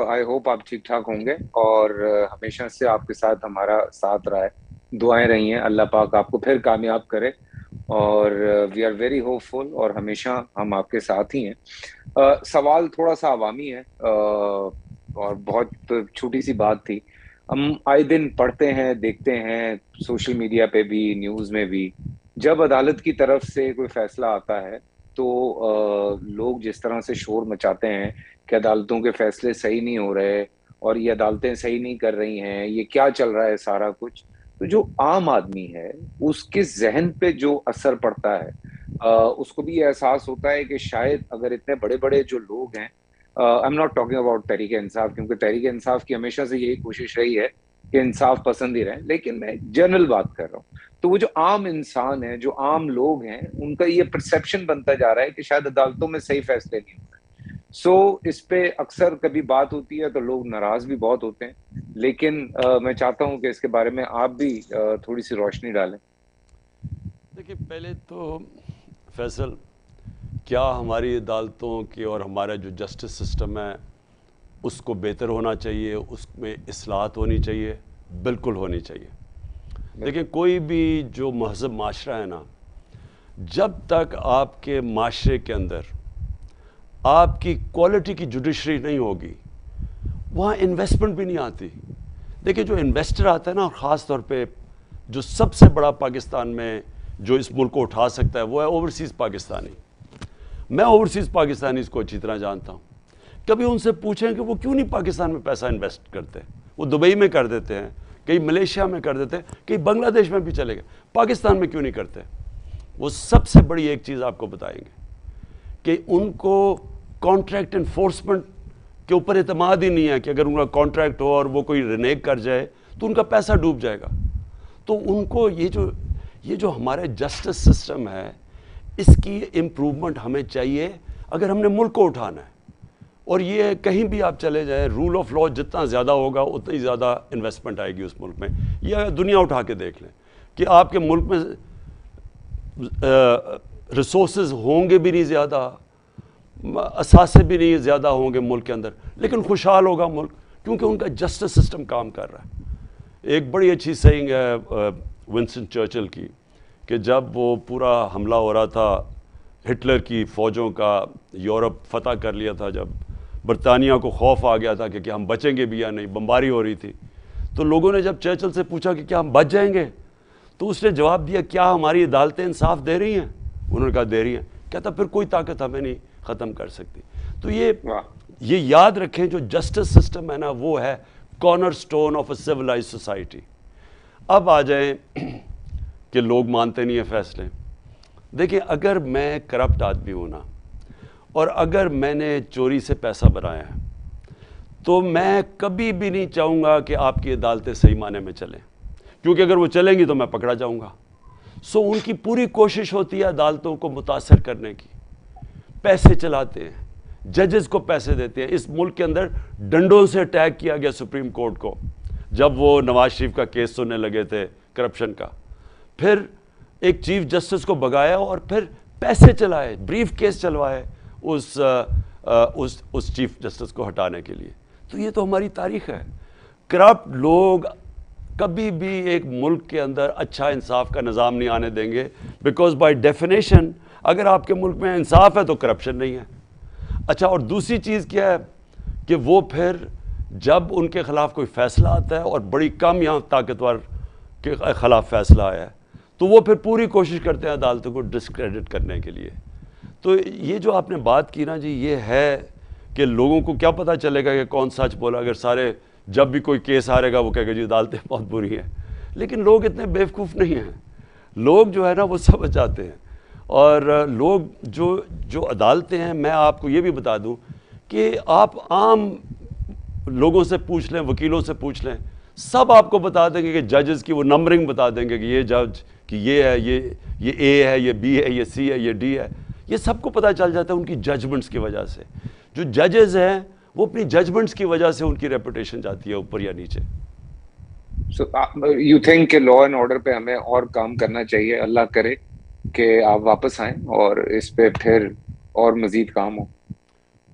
آئی ہوپ آپ ٹھیک ٹھاک ہوں گے, اور ہمیشہ سے آپ کے ساتھ ہمارا ساتھ رہا ہے, دعائیں رہی ہیں, اللہ پاک آپ کو پھر کامیاب کرے, اور وی آر ویری ہوپ فل, اور ہمیشہ ہم آپ کے ساتھ ہی ہیں. سوال تھوڑا سا عوامی ہے اور بہت چھوٹی سی بات تھی. ہم آئے دن پڑھتے ہیں, دیکھتے ہیں سوشل میڈیا پہ بھی, نیوز میں بھی, جب عدالت کی طرف سے کوئی فیصلہ آتا ہے تو لوگ جس طرح سے شور مچاتے ہیں کہ عدالتوں کے فیصلے صحیح نہیں ہو رہے, اور یہ عدالتیں صحیح نہیں کر رہی ہیں, یہ کیا چل رہا ہے سارا کچھ. تو جو عام آدمی ہے اس کے ذہن پہ جو اثر پڑتا ہے, اس کو بھی یہ احساس ہوتا ہے کہ شاید اگر اتنے بڑے بڑے جو لوگ ہیں, I am not talking about Tehreek Insaf, کیونکہ تحریک انصاف کی ہمیشہ سے یہی کوشش رہی ہے کہ انصاف پسند ہی رہیں, لیکن میں جنرل بات کر رہا ہوں. تو وہ جو عام انسان ہیں, جو عام لوگ ہیں, ان کا یہ پرسیپشن بنتا جا رہا ہے کہ شاید عدالتوں میں صحیح فیصلے نہیں ہو رہے. سو اس پہ اکثر کبھی بات ہوتی ہے تو لوگ ناراض بھی بہت ہوتے ہیں, لیکن میں چاہتا ہوں کہ اس کے بارے میں آپ بھی تھوڑی سی روشنی ڈالیں. دیکھیے, پہلے تو فیصل, کیا ہماری عدالتوں کی اور ہمارا جو جسٹس سسٹم ہے اس کو بہتر ہونا چاہیے, اس میں اصلاحات ہونی چاہیے؟ بالکل ہونی چاہیے. دیکھیں, کوئی بھی جو مہذب معاشرہ ہے نا, جب تک آپ کے معاشرے کے اندر آپ کی کوالٹی کی جوڈیشری نہیں ہوگی, وہاں انویسٹمنٹ بھی نہیں آتی. دیکھیں, جو انویسٹر آتا ہے نا, اور خاص طور پہ جو سب سے بڑا پاکستان میں جو اس ملک کو اٹھا سکتا ہے وہ ہے اوورسیز پاکستانی. میں اوورسیز پاکستانیز کو اچھی طرح جانتا ہوں. کبھی ان سے پوچھیں کہ وہ کیوں نہیں پاکستان میں پیسہ انویسٹ کرتے. وہ دبئی میں کر دیتے ہیں, کئی ملیشیا میں کر دیتے ہیں, کئی بنگلہ دیش میں بھی چلے گئے, پاکستان میں کیوں نہیں کرتے؟ وہ سب سے بڑی ایک چیز آپ کو بتائیں گے کہ ان کو کانٹریکٹ انفورسمنٹ کے اوپر اعتماد ہی نہیں ہے, کہ اگر ان کا کانٹریکٹ ہو اور وہ کوئی رینیگ کر جائے تو ان کا پیسہ ڈوب جائے گا. تو ان کو یہ جو ہمارے جسٹس سسٹم ہے, اس کی امپروومنٹ ہمیں چاہیے اگر ہم نے ملک کو اٹھانا ہے. اور یہ کہیں بھی آپ چلے جائیں, رول آف لا جتنا زیادہ ہوگا اتنی زیادہ انویسٹمنٹ آئے گی اس ملک میں. یہ دنیا اٹھا کے دیکھ لیں کہ آپ کے ملک میں ریسورسز ہوں گے بھی نہیں زیادہ, اثاثے بھی نہیں زیادہ ہوں گے ملک کے اندر, لیکن خوشحال ہوگا ملک, کیونکہ ان کا جسٹس سسٹم کام کر رہا ہے. ایک بڑی اچھی سیئنگ ہے ونسٹن چرچل کی, کہ جب وہ پورا حملہ ہو رہا تھا ہٹلر کی فوجوں کا, یورپ فتح کر لیا تھا, جب برطانیہ کو خوف آ گیا تھا کہ کیا ہم بچیں گے بھی یا نہیں, بمباری ہو رہی تھی, تو لوگوں نے جب چرچل سے پوچھا کہ کیا ہم بچ جائیں گے, تو اس نے جواب دیا, کیا ہماری عدالتیں انصاف دے رہی ہیں؟ انہوں نے کہا دے رہی ہیں. کہتا پھر کوئی طاقت ہمیں نہیں ختم کر سکتی. تو یہ یاد رکھیں, جو جسٹس سسٹم ہے نا, وہ ہے corner stone of a civilise society. اب آ جائیں کہ لوگ مانتے نہیں ہیں فیصلے. دیکھیں, اگر میں کرپٹ آدمی ہوں نا, اور اگر میں نے چوری سے پیسہ بنایا ہے, تو میں کبھی بھی نہیں چاہوں گا کہ آپ کی عدالتیں صحیح معنی میں چلیں، کیونکہ اگر وہ چلیں گی تو میں پکڑا جاؤں گا. سو ان کی پوری کوشش ہوتی ہے عدالتوں کو متاثر کرنے کی، پیسے چلاتے ہیں، ججز کو پیسے دیتے ہیں. اس ملک کے اندر ڈنڈوں سے اٹیک کیا گیا سپریم کورٹ کو جب وہ نواز شریف کا کیس سننے لگے تھے کرپشن کا. پھر ایک چیف جسٹس کو بگایا اور پھر پیسے چلائے، بریف کیس چلوائے اس چیف جسٹس کو ہٹانے کے لیے. تو یہ تو ہماری تاریخ ہے. کرپٹ لوگ کبھی بھی ایک ملک کے اندر اچھا انصاف کا نظام نہیں آنے دیں گے، بیکاز بائی ڈیفینیشن اگر آپ کے ملک میں انصاف ہے تو کرپشن نہیں ہے. اچھا، اور دوسری چیز کیا ہے کہ وہ پھر جب ان کے خلاف کوئی فیصلہ آتا ہے، اور بڑی کم یہاں طاقتور کے خلاف فیصلہ آیا ہے، تو وہ پھر پوری کوشش کرتے ہیں عدالتوں کو ڈسکریڈٹ کرنے کے لیے. تو یہ جو آپ نے بات کی نا جی، یہ ہے کہ لوگوں کو کیا پتہ چلے گا کہ کون سچ بولا. اگر سارے جب بھی کوئی کیس ہارے گا وہ کہے گا جی عدالتیں بہت بری ہیں. لیکن لوگ اتنے بیوقوف نہیں ہیں. لوگ جو ہے نا وہ سمجھ جاتے ہیں. اور لوگ جو عدالتیں ہیں، میں آپ کو یہ بھی بتا دوں کہ آپ عام لوگوں سے پوچھ لیں، وکیلوں سے پوچھ لیں، سب آپ کو بتا دیں گے کہ ججز کی وہ نمبرنگ بتا دیں گے کہ یہ جج کہ یہ ہے، یہ اے ہے، یہ بی ہے، یہ سی ہے، یہ ڈی ہے. یہ سب کو پتہ چل جاتا ہے ان کی ججمنٹس کی وجہ سے. جو ججز ہیں وہ اپنی ججمنٹس کی وجہ سے ان کی ریپوٹیشن جاتی ہے اوپر یا نیچے. So, you think کہ لا اینڈ آرڈر پہ ہمیں اور کام کرنا چاہیے؟ اللہ کرے کہ آپ واپس آئیں اور اس پہ پھر اور مزید کام ہو.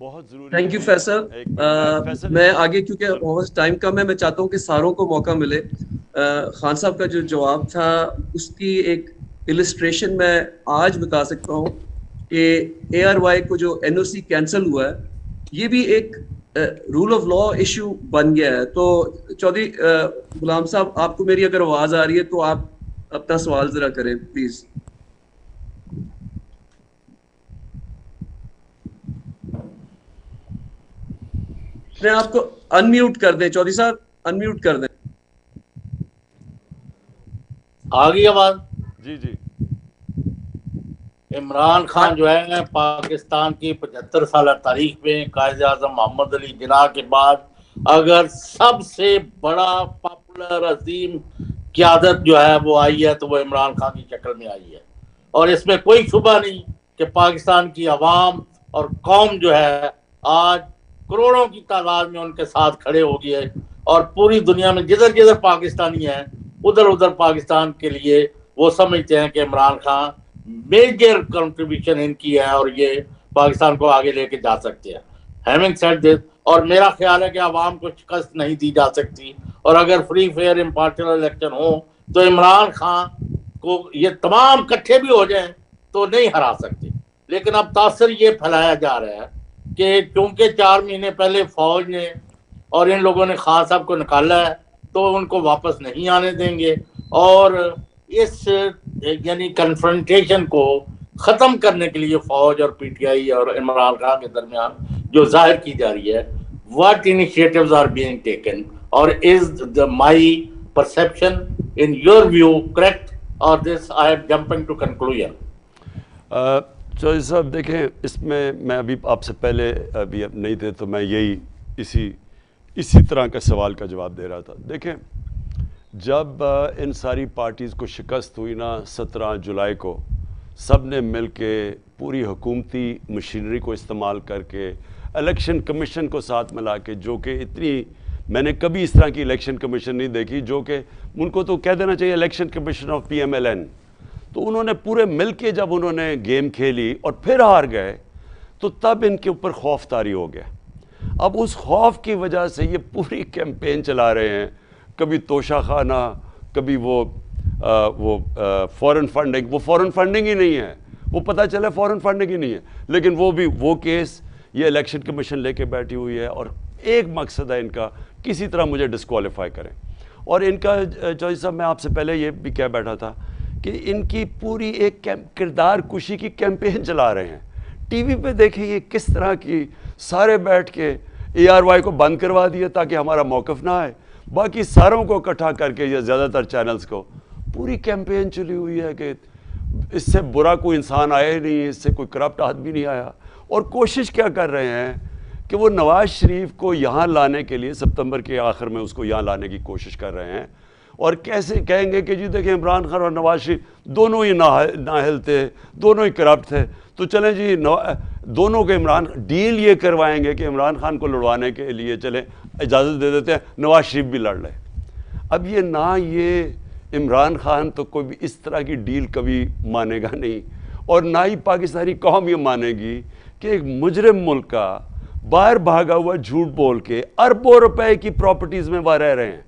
بہت ضروری. Thank you Faisal. میں آگے کیونکہ بہت ٹائم کم ہے، میں چاہتا ہوں کہ ساروں کو موقع ملے. خان صاحب کا جو جواب تھا اس کی ایک السٹریشن میں آج بتا سکتا ہوں کہ اے آر وائی کو جو این او سی کینسل ہوا ہے، یہ بھی ایک رول آف لا ایشو بن گیا ہے. تو چودھری غلام صاحب، آپ کو میری اگر آواز آ رہی ہے تو آپ اپنا سوال ذرا کریں پلیز. میں آپ کو انمیوٹ کر دیں، چودھری صاحب انمیوٹ کر دیں. آ گئی آواز؟ جی جی. عمران خان جو ہے پاکستان کی 75 سالہ تاریخ میں قائد اعظم محمد علی جناح کے بعد اگر سب سے بڑا پاپولر عظیم قیادت جو ہے وہ آئی ہے تو وہ عمران خان کی شکل میں آئی ہے. اور اس میں کوئی شبہ نہیں کہ پاکستان کی عوام اور قوم جو ہے آج کروڑوں کی تعداد میں ان کے ساتھ کھڑے ہو گئی ہے. اور پوری دنیا میں جدھر جدھر پاکستانی ہیں ادھر ادھر پاکستان کے لیے وہ سمجھتے ہیں کہ عمران خان میجر کنٹریبیوشن ان کی ہے اور یہ پاکستان کو آگے لے کے جا سکتے ہیں. ہیونگ سیڈ دس، اور میرا خیال ہے کہ عوام کو شکست نہیں دی جا سکتی، اور اگر فری فیئر امپارشل الیکشن ہو تو عمران خان کو یہ تمام اکٹھے بھی ہو جائیں تو نہیں ہرا سکتے. لیکن اب تاثر یہ پھیلایا جا رہا ہے کہ چونکہ 4 مہینے پہلے فوج نے اور ان لوگوں نے خان صاحب کو نکالا ہے تو ان کو واپس نہیں آنے دیں گے. اور اس یعنی کنفرنٹیشن کو ختم کرنے کے لیے فوج اور پی ٹی آئی اور عمران خان کے درمیان جو ظاہر کی جا رہی ہے، what initiatives are being taken, or is my perception in your view correct, or this I am jumping to conclusion? Chaudhry صاحب دیکھیں، اس میں ابھی آپ سے پہلے ابھی نہیں تھے تو میں یہی اسی طرح کا سوال کا جواب دے رہا تھا. دیکھیں، جب ان ساری پارٹیز کو شکست ہوئی نا 17 جولائی کو، سب نے مل کے پوری حکومتی مشینری کو استعمال کر کے الیکشن کمیشن کو ساتھ ملا کے، جو کہ میں نے کبھی اس طرح کی الیکشن کمیشن نہیں دیکھی، جو کہ ان کو تو کہہ دینا چاہیے election commission of P M L N. تو انہوں نے پورے مل کے جب انہوں نے گیم کھیلی اور پھر ہار گئے تو تب ان کے اوپر خوف طاری ہو گیا. اب اس خوف کی وجہ سے یہ پوری کیمپین چلا رہے ہیں، کبھی توشہ خانہ، کبھی وہ فورن فنڈنگ. وہ فورن فنڈنگ ہی نہیں ہے، وہ پتہ چلا فورن فنڈنگ ہی نہیں ہے، لیکن وہ کیس یہ الیکشن کمیشن لے کے بیٹھی ہوئی ہے اور ایک مقصد ہے ان کا، کسی طرح مجھے ڈسکوالیفائی کریں. اور ان کا چودھری صاحب میں آپ سے پہلے یہ بھی کہہ بیٹھا تھا کہ ان کی پوری ایک کردار کشی کی کیمپین چلا رہے ہیں. ٹی وی پہ دیکھیں یہ کس طرح کی، سارے بیٹھ کے اے آر وائی کو بند کروا دیے تاکہ ہمارا موقف نہ آئے، باقی ساروں کو اکٹھا کر کے یا زیادہ تر چینلز کو پوری کیمپین چلی ہوئی ہے کہ اس سے برا کوئی انسان آیا ہی نہیں، اس سے کوئی کرپٹ آدمی نہیں آیا. اور کوشش کیا کر رہے ہیں کہ وہ نواز شریف کو یہاں لانے کے لیے سپتمبر کے آخر میں اس کو یہاں لانے کی کوشش کر رہے ہیں، اور کیسے کہیں گے کہ جی دیکھیں عمران خان اور نواز شریف دونوں ہی نااہل تھے، دونوں ہی کرپٹ تھے، تو چلیں جی دونوں کے عمران ڈیل یہ کروائیں گے کہ عمران خان کو لڑوانے کے لیے چلیں اجازت دے دیتے ہیں نواز شریف بھی لڑ لے۔ اب یہ عمران خان تو کوئی بھی اس طرح کی ڈیل کبھی مانے گا نہیں، اور نہ ہی پاکستانی قوم یہ مانے گی کہ ایک مجرم ملک کا باہر بھاگا ہوا جھوٹ بول کے اربوں روپے کی پراپرٹیز میں وہ رہ رہے ہیں۔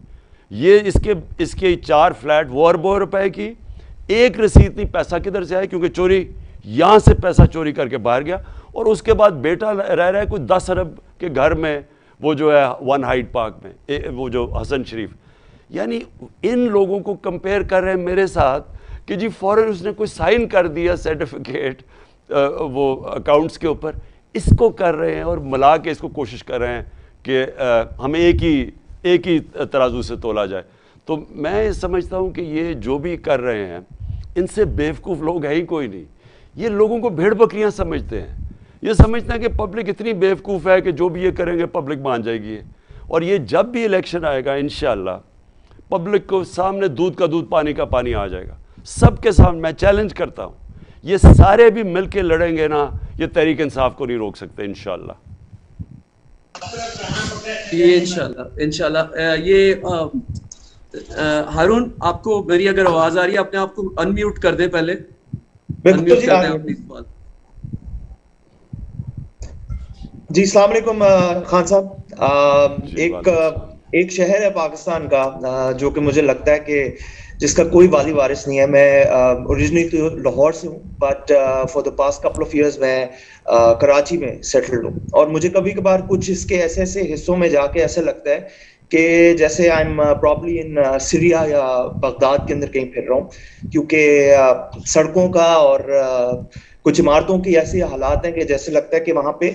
یہ اس کے 4 فلیٹ وہ اربوں روپے کی، ایک رسید نہیں، پیسہ کدھر سے آیا؟ کیونکہ چوری یہاں سے پیسہ چوری کر کے باہر گیا، اور اس کے بعد بیٹا رہ رہا ہے کوئی 10 ارب کے گھر میں، وہ جو ہے 1 ہائیڈ پارک میں، وہ جو حسن شریف۔ یعنی ان لوگوں کو کمپیئر کر رہے ہیں میرے ساتھ کہ جی فوراً اس نے کوئی سائن کر دیا سرٹیفکیٹ وہ اکاؤنٹس کے اوپر، اس کو کر رہے ہیں اور ملا کے اس کو کوشش کر رہے ہیں کہ ہمیں ایک ہی ترازو سے تولا جائے۔ تو میں سمجھتا ہوں کہ یہ جو بھی کر رہے ہیں ان سے بیوقوف لوگ ہیں ہی کوئی نہیں، یہ لوگوں کو بھیڑ بکریاں سمجھتے ہیں، یہ سمجھتے ہیں کہ پبلک اتنی بیوقوف ہے کہ جو بھی یہ کریں گے پبلک مان جائے گی، اور یہ جب بھی الیکشن آئے گا انشاءاللہ پبلک کو سامنے دودھ کا دودھ پانی کا پانی آ جائے گا، سب کے سامنے۔ میں چیلنج کرتا ہوں یہ سارے بھی مل کے لڑیں گے نا، یہ تحریک انصاف کو نہیں روک سکتے انشاءاللہ۔ یہ انشاءاللہ یہ ہارون آپ کو میری اگر آواز آ رہی ہے اپنے آپ کو انمیوٹ کر دیں، پہلے انمیوٹ کر دیں اپنی بات۔ جی السلام علیکم خان صاحب، ایک شہر ہے پاکستان کا جو کہ مجھے لگتا ہے کہ جس کا کوئی والی وارث نہیں ہے۔ میں اوریجنلی تو لاہور سے ہوں، but for the past couple of years میں کراچی میں سیٹلڈ ہوں، اور مجھے کبھی کبھار کچھ اس کے ایسے حصوں میں جا کے ایسے لگتا ہے کہ جیسے I am probably in Syria یا بغداد کے اندر کہیں پھر رہا ہوں، کیونکہ سڑکوں کا اور کچھ عمارتوں کی ایسی حالات ہیں کہ جیسے لگتا ہے کہ وہاں پہ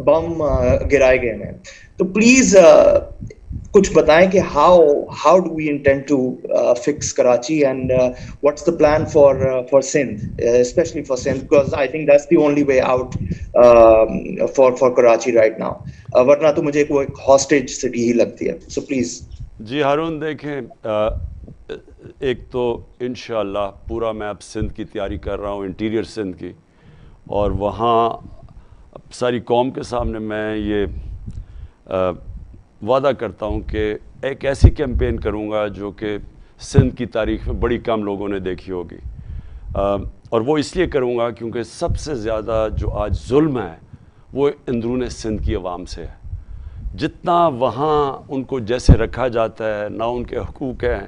بم گرائے گئے ہیں۔ تو پلیز کچھ بتائیں کہ how do we intend to fix Karachi, and what's the plan for Sindh, especially for Sindh, because I think that's the only way out for Karachi right now. ورنہ تو مجھے کوئی hostage city ہی لگتی ہے، so please. جی ہارون دیکھیں، ایک تو انشاءاللہ پورا میں اب سندھ کی تیاری کر رہا ہوں، انٹیریئر سندھ کی، اور وہاں ساری قوم کے سامنے میں یہ وعدہ کرتا ہوں کہ ایک ایسی کیمپین کروں گا جو کہ سندھ کی تاریخ میں بڑی کم لوگوں نے دیکھی ہوگی، اور وہ اس لیے کروں گا کیونکہ سب سے زیادہ جو آج ظلم ہے وہ اندرون سندھ کی عوام سے ہے۔ جتنا وہاں ان کو جیسے رکھا جاتا ہے، نہ ان کے حقوق ہیں،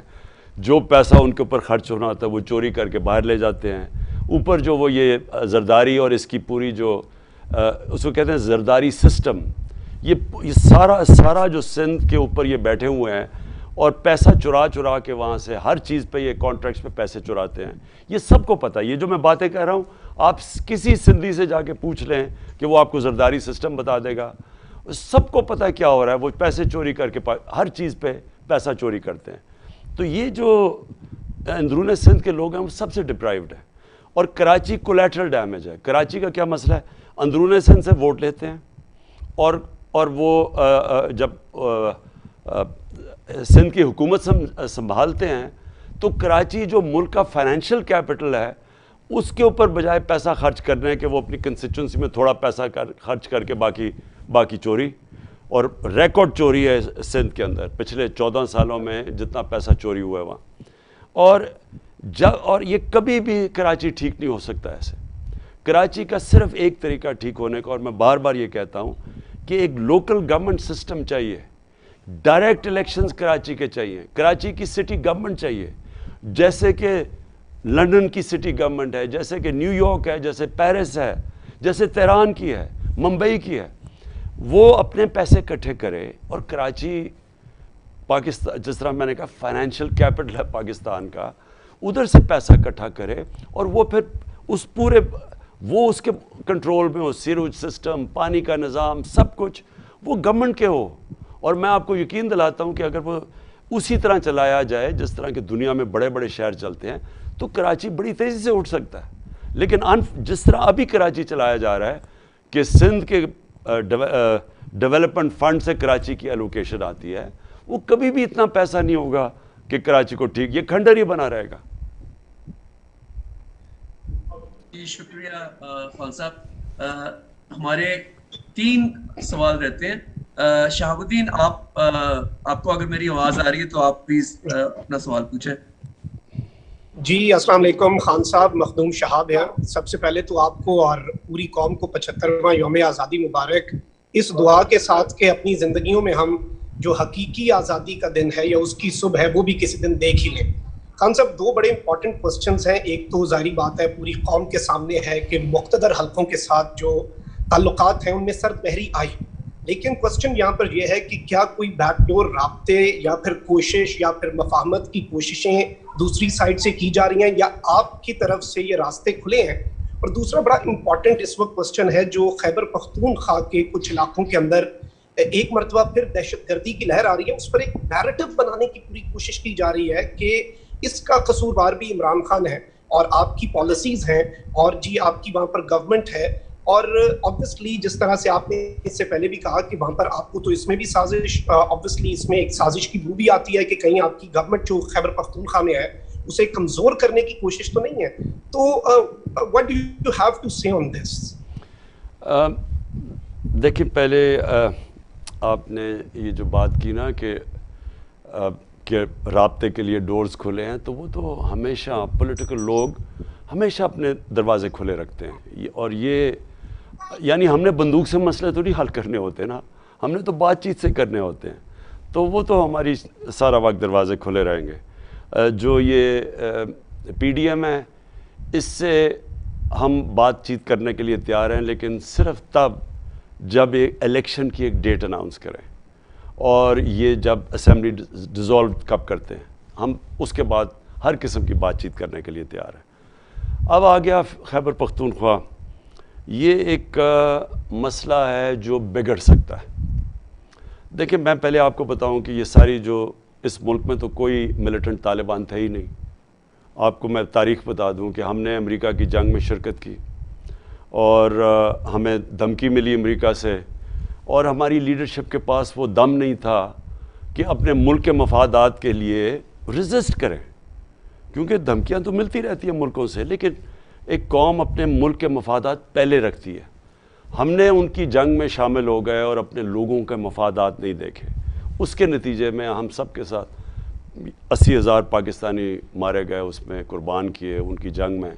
جو پیسہ ان کے اوپر خرچ ہونا ہوتا ہے وہ چوری کر کے باہر لے جاتے ہیں، اوپر جو وہ یہ زرداری اور اس کی پوری جو اس کو کہتے ہیں زرداری سسٹم، یہ سارا جو سندھ کے اوپر یہ بیٹھے ہوئے ہیں اور پیسہ چرا کے وہاں سے ہر چیز پہ یہ کانٹریکٹس پہ پیسے چراتے ہیں، یہ سب کو پتہ ہے۔ یہ جو میں باتیں کہہ رہا ہوں آپ کسی سندھی سے جا کے پوچھ لیں کہ وہ آپ کو زرداری سسٹم بتا دے گا، سب کو پتہ ہے کیا ہو رہا ہے، وہ پیسے چوری کر کے ہر چیز پہ پیسہ چوری کرتے ہیں۔ تو یہ جو اندرون سندھ کے لوگ ہیں وہ سب سے ڈپرائیوڈ ہیں، اور کراچی کولیٹرل ڈیمیج ہے۔ کراچی کا کیا مسئلہ ہے؟ اندرون سندھ سے ووٹ لیتے ہیں، اور وہ جب سندھ کی حکومت سنبھالتے ہیں تو کراچی جو ملک کا فائنینشیل کیپٹل ہے اس کے اوپر بجائے پیسہ خرچ کرنے کے وہ اپنی کنسٹیچوئنسی میں تھوڑا پیسہ خرچ کر کے باقی چوری، اور ریکارڈ چوری ہے سندھ کے اندر پچھلے 14 سالوں میں جتنا پیسہ چوری ہوا ہے وہاں، اور یہ کبھی بھی کراچی ٹھیک نہیں ہو سکتا ایسے۔ کراچی کا صرف ایک طریقہ ٹھیک ہونے کا، اور میں بار بار یہ کہتا ہوں کہ ایک لوکل گورنمنٹ سسٹم چاہیے، ڈائریکٹ الیکشنز کراچی کے چاہیے، کراچی کی سٹی گورنمنٹ چاہیے، جیسے کہ لندن کی سٹی گورنمنٹ ہے، جیسے کہ نیو یارک ہے، جیسے پیرس ہے، جیسے تہران کی ہے، ممبئی کی ہے۔ وہ اپنے پیسے اکٹھے کرے، اور کراچی پاکستان جس طرح میں نے کہا فائنینشیل کیپٹل ہے پاکستان کا، ادھر سے پیسہ اکٹھا کرے، اور وہ پھر اس کے کنٹرول میں ہو، سیروج سسٹم، پانی کا نظام، سب کچھ وہ گورنمنٹ کے ہو۔ اور میں آپ کو یقین دلاتا ہوں کہ اگر وہ اسی طرح چلایا جائے جس طرح کہ دنیا میں بڑے بڑے شہر چلتے ہیں تو کراچی بڑی تیزی سے اٹھ سکتا ہے۔ لیکن جس طرح ابھی کراچی چلایا جا رہا ہے کہ سندھ کے ڈیولپمنٹ فنڈ سے کراچی کی الوکیشن آتی ہے، وہ کبھی بھی اتنا پیسہ نہیں ہوگا کہ کراچی کو ٹھیک، یہ کھنڈر ہی بنا رہے گا۔ جی شکریہ خان صاحب، ہمارے 3 سوال رہتے ہیں۔ شہاب الدین، آپ کو اگر میری آواز آ رہی ہے تو آپ پلیز اپنا سوال پوچھیں۔ جی السلام علیکم خان صاحب، مخدوم شہاب ہے۔ سب سے پہلے تو آپ کو اور پوری قوم کو 75واں یوم آزادی مبارک، اس دعا کے ساتھ کہ اپنی زندگیوں میں ہم جو حقیقی آزادی کا دن ہے یا اس کی صبح ہے وہ بھی کسی دن دیکھ ہی لیں۔ خان صاحب 2 بڑے امپورٹنٹ کوسچنز ہیں۔ ایک تو ظاہری بات ہے پوری قوم کے سامنے ہے کہ مقتدر حلقوں کے ساتھ جو تعلقات ہیں ان میں سرد مہری آئی، لیکن کوسچن یہاں پر یہ ہے کہ کیا کوئی بیک ڈور رابطے یا پھر کوشش یا پھر مفاہمت کی کوششیں دوسری سائڈ سے کی جا رہی ہیں یا آپ کی طرف سے یہ راستے کھلے ہیں؟ اور دوسرا بڑا امپورٹنٹ اس وقت کوسچن ہے جو خیبر پختونخوا کے کچھ علاقوں کے اندر ایک مرتبہ پھر دہشت گردی کی لہر آ رہی ہے، اس پر ایک نیریٹو بنانے کی پوری کوشش کی جا رہی ہے کہ اس کا قصوروار بھی عمران خان ہے اور آپ کی پالیسیز ہیں اور جی آپ کی وہاں پر گورنمنٹ ہے، اور obviously جس طرح سے آپ نے اس سے پہلے بھی کہا کہ وہاں پر آپ کو تو اس میں بھی سازش، obviously اس میں ایک سازش کی بو بھی آتی ہے کہ کہیں آپ کی گورنمنٹ جو خیبر پختونخوا میں ہے اسے کمزور کرنے کی کوشش تو نہیں ہے، تو what do you have to say on this؟ دیکھیں پہلے آپ نے یہ جو بات کی نا کہ رابطے کے لیے ڈورز کھلے ہیں، تو وہ تو ہمیشہ پولیٹیکل لوگ ہمیشہ اپنے دروازے کھلے رکھتے ہیں، اور یہ یعنی ہم نے بندوق سے مسئلے تو نہیں حل کرنے ہوتے نا، ہم نے تو بات چیت سے کرنے ہوتے ہیں، تو وہ تو ہماری سارا وقت دروازے کھلے رہیں گے۔ جو یہ پی ڈی ایم ہے اس سے ہم بات چیت کرنے کے لیے تیار ہیں، لیکن صرف تب جب ایک الیکشن کی ایک ڈیٹ اناؤنس کریں، اور یہ جب اسمبلی ڈیزالو کب کرتے ہیں، ہم اس کے بعد ہر قسم کی بات چیت کرنے کے لیے تیار ہیں۔ اب آ گیا خیبر پختونخوا، یہ ایک مسئلہ ہے جو بگڑ سکتا ہے۔ دیکھیں میں پہلے آپ کو بتاؤں کہ یہ ساری جو اس ملک میں تو کوئی ملیٹنٹ طالبان تھے ہی نہیں۔ آپ کو میں تاریخ بتا دوں کہ ہم نے امریکہ کی جنگ میں شرکت کی اور ہمیں دھمکی ملی امریکہ سے، اور ہماری لیڈرشپ کے پاس وہ دم نہیں تھا کہ اپنے ملک کے مفادات کے لیے ریزسٹ کریں، کیونکہ دھمکیاں تو ملتی رہتی ہیں ملکوں سے، لیکن ایک قوم اپنے ملک کے مفادات پہلے رکھتی ہے۔ ہم نے ان کی جنگ میں شامل ہو گئے اور اپنے لوگوں کے مفادات نہیں دیکھے، اس کے نتیجے میں ہم سب کے ساتھ 80,000 پاکستانی مارے گئے، اس میں قربان کیے ان کی جنگ میں،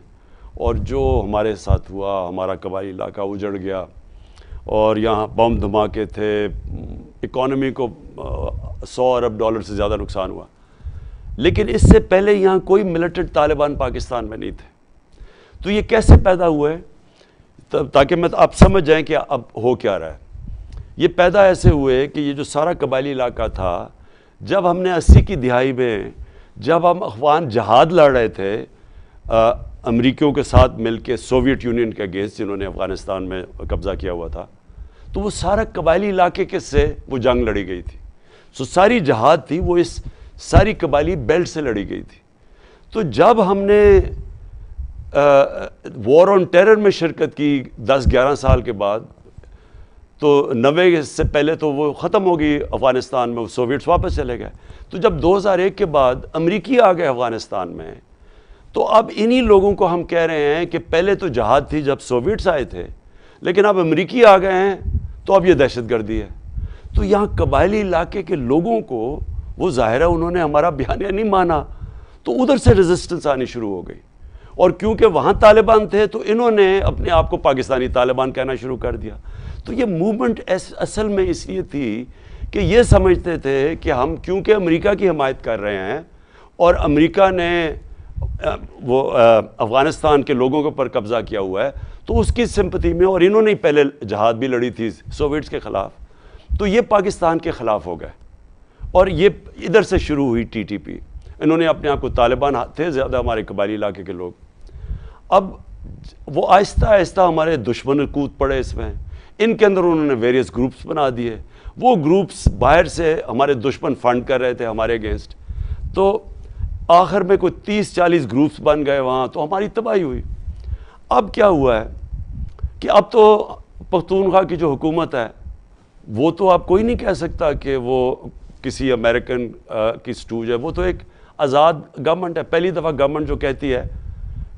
اور جو ہمارے ساتھ ہوا، ہمارا قبائلی علاقہ اجڑ گیا اور یہاں بم دھماکے تھے، اکانومی کو $100 ارب سے زیادہ نقصان ہوا۔ لیکن اس سے پہلے یہاں کوئی ملیٹنٹ طالبان پاکستان میں نہیں تھے، تو یہ کیسے پیدا ہوئے تاکہ میں آپ سمجھ جائیں کہ اب ہو کیا رہا ہے۔ یہ پیدا ایسے ہوئے کہ یہ جو سارا قبائلی علاقہ تھا، جب ہم نے 80 کی دہائی میں جب ہم افغان جہاد لڑ رہے تھے امریکیوں کے ساتھ مل کے سوویٹ یونین کے اگینسٹ، جنہوں نے افغانستان میں قبضہ کیا ہوا تھا، تو وہ سارا قبائلی علاقے کے سے وہ جنگ لڑی گئی تھی، سو ساری جہاد تھی وہ اس ساری قبائلی بیلٹ سے لڑی گئی تھی۔ تو جب ہم نے وار آن ٹیرر میں شرکت کی 10-11 سال کے بعد، تو 90 سے پہلے تو وہ ختم ہو گئی افغانستان میں، سوویٹس واپس چلے گئے، تو جب 2001 کے بعد امریکی آ گئے افغانستان میں، تو اب انہی لوگوں کو ہم کہہ رہے ہیں کہ پہلے تو جہاد تھی جب سوویٹس آئے تھے، لیکن اب امریکی آ گئے ہیں تو اب یہ دہشت گردی ہے۔ تو یہاں قبائلی علاقے کے لوگوں کو وہ ظاہر ہے انہوں نے ہمارا بیانیہ نہیں مانا، تو ادھر سے ریزسٹنس آنی شروع ہو گئی، اور کیونکہ وہاں طالبان تھے تو انہوں نے اپنے آپ کو پاکستانی طالبان کہنا شروع کر دیا۔ تو یہ موومنٹ اصل میں اس لیے تھی کہ یہ سمجھتے تھے کہ ہم کیونکہ امریکہ کی حمایت کر رہے ہیں اور امریکہ نے وہ افغانستان کے لوگوں کے اوپر قبضہ کیا ہوا ہے، تو اس کی سمپتھی میں، اور انہوں نے پہلے جہاد بھی لڑی تھی سوویٹس کے خلاف، تو یہ پاکستان کے خلاف ہو گئے، اور یہ ادھر سے شروع ہوئی ٹی ٹی پی۔ انہوں نے اپنے آپ کو طالبان تھے زیادہ ہمارے قبائلی علاقے کے لوگ، اب وہ آہستہ آہستہ ہمارے دشمن کود پڑے اس میں، ان کے اندر انہوں نے ویریس گروپس بنا دیے، وہ گروپس باہر سے ہمارے دشمن فنڈ کر رہے تھے ہمارے اگینسٹ، تو آخر میں کوئی 30-40 گروپس بن گئے وہاں، تو ہماری تباہی ہوئی۔ اب کیا ہوا ہے کہ اب تو پختونخوا کی جو حکومت ہے وہ تو آپ کوئی نہیں کہہ سکتا کہ وہ کسی امریکن کی سٹوج ہے. وہ تو ایک آزاد گورنمنٹ ہے. پہلی دفعہ گورنمنٹ جو کہتی ہے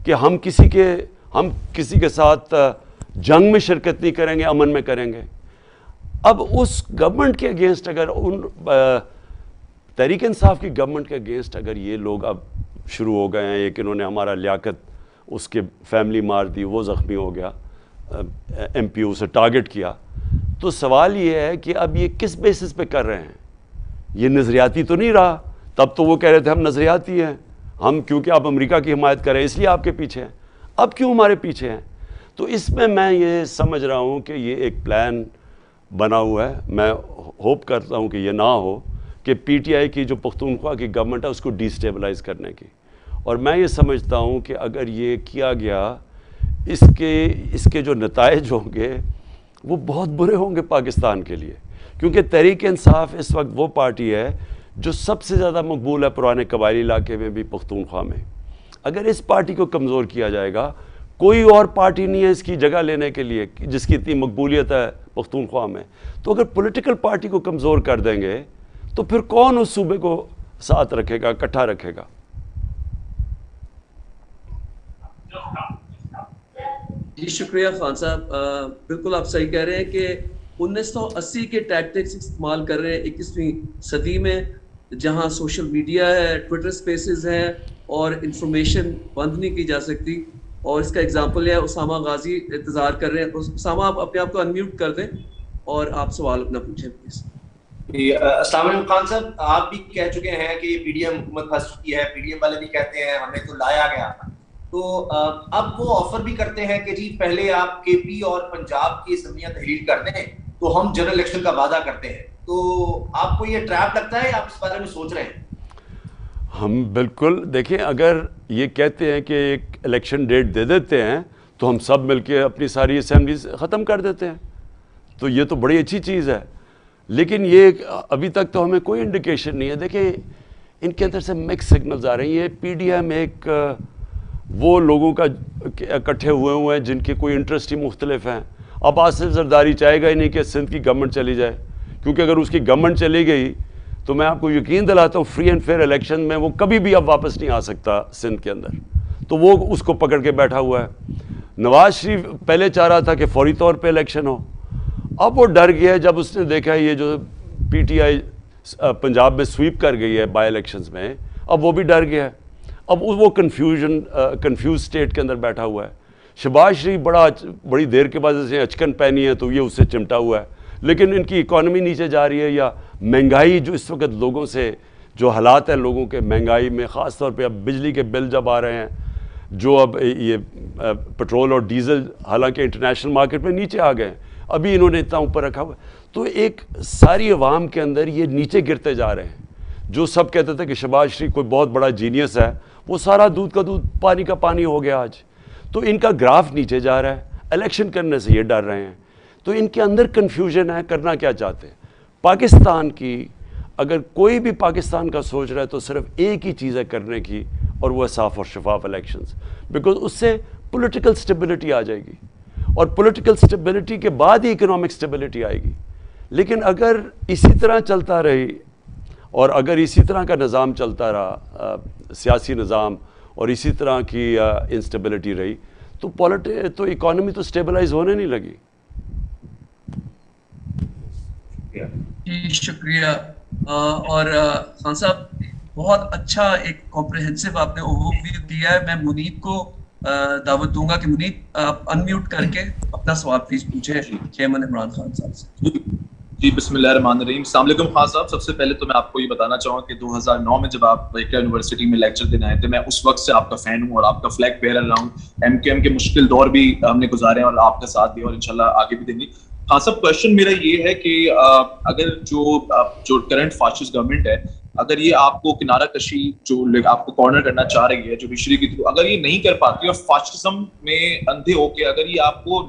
کہ ہم کسی کے ساتھ جنگ میں شرکت نہیں کریں گے, امن میں کریں گے. اب اس گورنمنٹ کے اگینسٹ اگر تحریک انصاف کی گورنمنٹ کے اگینسٹ اگر یہ لوگ اب شروع ہو گئے ہیں, ایک انہوں نے ہمارا لیاقت اس کے فیملی مار دی, وہ زخمی ہو گیا, ایم پی اسے ٹارگٹ کیا, تو سوال یہ ہے کہ اب یہ کس بیسس پہ کر رہے ہیں؟ یہ نظریاتی تو نہیں رہا. تب تو وہ کہہ رہے تھے ہم نظریاتی ہیں, ہم کیونکہ آپ امریکہ کی حمایت کریں اس لیے آپ کے پیچھے ہیں. اب کیوں ہمارے پیچھے ہیں؟ تو اس میں یہ سمجھ رہا ہوں کہ یہ ایک پلان بنا ہوا ہے. میں ہوپ کرتا ہوں کہ یہ نہ ہو کہ پی ٹی آئی کی جو پختونخوا کی گورنمنٹ ہے اس کو ڈی اسٹیبلائز کرنے کی. اور میں یہ سمجھتا ہوں کہ اگر یہ کیا گیا, اس کے جو نتائج ہوں گے وہ بہت برے ہوں گے پاکستان کے لیے, کیونکہ تحریک انصاف اس وقت وہ پارٹی ہے جو سب سے زیادہ مقبول ہے پرانے قبائلی علاقے میں بھی, پختونخوا میں. اگر اس پارٹی کو کمزور کیا جائے گا, کوئی اور پارٹی نہیں ہے اس کی جگہ لینے کے لیے جس کی اتنی مقبولیت ہے پختونخوا میں. تو اگر پولیٹیکل پارٹی کو کمزور کر دیں گے تو پھر کون اس صوبے کو ساتھ رکھے گا, اکٹھا رکھے گا؟ جی شکریہ خان صاحب. بالکل آپ صحیح کہہ رہے ہیں کہ 1980 کے ٹیکٹکس استعمال کر رہے ہیں 21ویں صدی میں, جہاں سوشل میڈیا ہے, ٹویٹر سپیسز ہیں اور انفارمیشن بند نہیں کی جا سکتی. اور اس کا ایگزامپل ہے اسامہ غازی انتظار کر رہے ہیں. اسامہ آپ اپنے آپ کو انمیوٹ کر دیں اور آپ سوال اپنا پوچھیں پلیز. السلام علیکم خان صاحب. آپ بھی کہہ چکے ہیں کہ یہ پی ڈی ایم حکومت پھنس چکی ہے, پی ڈی ایم والے بھی کہتے ہیں ہمیں تو لایا گیا. تو اب وہ آفر بھی کرتے ہیں کہ جی پہلے آپ کے پی اور پنجاب کی اسمبلیاں تحلیل کر دیں تو ہم جنرل الیکشن کا وعدہ کرتے ہیں. تو آپ کو یہ ٹریپ لگتا ہے یا آپ اس بارے میں سوچ رہے ہیں؟ ہم بالکل دیکھیں, اگر یہ کہتے ہیں کہ ایک الیکشن ڈیٹ دے دیتے ہیں تو ہم سب مل کے اپنی ساری اسمبلیز ختم کر دیتے ہیں, تو یہ تو بڑی اچھی چیز ہے. لیکن یہ ابھی تک تو ہمیں کوئی انڈیکیشن نہیں ہے. دیکھیں ان کے اندر سے مکس سگنلز آ رہی ہیں. پی ڈی ایم ایک وہ لوگوں کا اکٹھے ہوئے ہیں جن کے کوئی انٹرسٹ ہی مختلف ہیں. اب آصف زرداری چاہے گا ہی نہیں کہ سندھ کی گورنمنٹ چلی جائے, کیونکہ اگر اس کی گورنمنٹ چلی گئی تو میں آپ کو یقین دلاتا ہوں فری اینڈ فیئر الیکشن میں وہ کبھی بھی اب واپس نہیں آ سکتا سندھ کے اندر. تو وہ اس کو پکڑ کے بیٹھا ہوا ہے. نواز شریف پہلے چاہ رہا تھا کہ فوری طور پہ الیکشن ہو, اب وہ ڈر گیا جب اس نے دیکھا یہ جو پی ٹی آئی پنجاب میں سویپ کر گئی ہے بائی الیکشنز میں, اب وہ بھی ڈر گیا ہے. اب وہ کنفیوز اسٹیٹ کے اندر بیٹھا ہوا ہے. شہباز شریف بڑی دیر کے بعد جیسے اچکن پہنی ہے تو یہ اس سے چمٹا ہوا ہے, لیکن ان کی اکانومی نیچے جا رہی ہے, یا مہنگائی جو اس وقت لوگوں سے جو حالات ہیں لوگوں کے مہنگائی میں, خاص طور پہ اب بجلی کے بل جب آ رہے ہیں, جو اب یہ پٹرول اور ڈیزل حالانکہ انٹرنیشنل مارکیٹ میں نیچے آ گئے ہیں, ابھی انہوں نے اتنا اوپر رکھا ہوا ہے. تو ایک ساری عوام کے اندر یہ نیچے گرتے جا رہے ہیں. جو سب کہتے تھے کہ شہباز شریف کوئی بہت بڑا جینیس ہے, وہ سارا دودھ کا دودھ پانی کا پانی ہو گیا آج. تو ان کا گراف نیچے جا رہا ہے. الیکشن کرنے سے یہ ڈر رہے ہیں. تو ان کے اندر کنفیوژن ہے, کرنا کیا چاہتے ہیں. پاکستان کی اگر کوئی بھی پاکستان کا سوچ رہا ہے تو صرف ایک ہی چیز ہے کرنے کی, اور وہ ہے صاف اور شفاف الیکشنز, بیکاز اس سے پولیٹیکل سٹیبلٹی آ جائے گی, اور پولیٹیکل سٹیبلٹی کے بعد ہی اکنامک سٹیبلٹی آئے گی. لیکن اگر اسی طرح چلتا رہی اور اگر اسی طرح کا نظام چلتا رہا, سیاسی نظام, اور اسی طرح کی انسٹیبلٹی رہی, تو اکانومی تو سٹیبلائز ہونے نہیں لگی. جی شکریہ. اور خان صاحب بہت اچھا ایک کمپریہنسو آپ نے اوور ویو دیا ہے. میں منیب کو دعوت دوں گا کہ منیب آپ انمیوٹ کر کے اپنا سوال پلیز پوچھیں چیئرمین عمران خان صاحب سے. جی بسم اللہ الرحمن الرحیم. السلام علیکم خان صاحب. سب سے پہلے تو میں آپ کو یہ بتانا چاہوں گا کہ 2009 میں جب آپ بیکر یونیورسٹی میں لیکچر دینے آئے تھے, میں اس وقت سے آپ کا فین ہوں اور آپ کا فلیگ بیئرر رہا ہوں. ایم کیو ایم کے مشکل دور بھی ہم نے گزارے ہیں اور آپ کا ساتھ دیا, اور انشاءاللہ آگے بھی دیں گے. خان صاحب کوشچن میرا یہ ہے کہ اگر جو کرنٹ فاسسٹ گورنمنٹ ہے, اگر یہ آپ کو کنارہ کشی جو آپ کو کارنر کرنا چاہ رہی ہے جوڈیشری کے تھرو, اگر یہ نہیں کر پاتی اور فاسسزم میں اندھے ہو کے اگر یہ آپ کو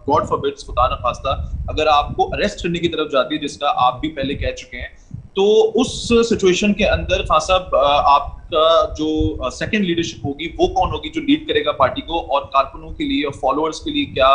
گاڈ فاربڈ خدا نہ خواستہ اگر آپ کو اریسٹ کرنے کی طرف جاتی ہے, جس کا آپ بھی پہلے کہہ چکے ہیں, تو اس سچویشن کے اندر خان صاحب آپ کا جو سیکنڈ لیڈرشپ ہوگی وہ کون ہوگی جو لیڈ کرے گا پارٹی کو, اور کارکنوں کے لیے اور فالوورز کے لیے کیا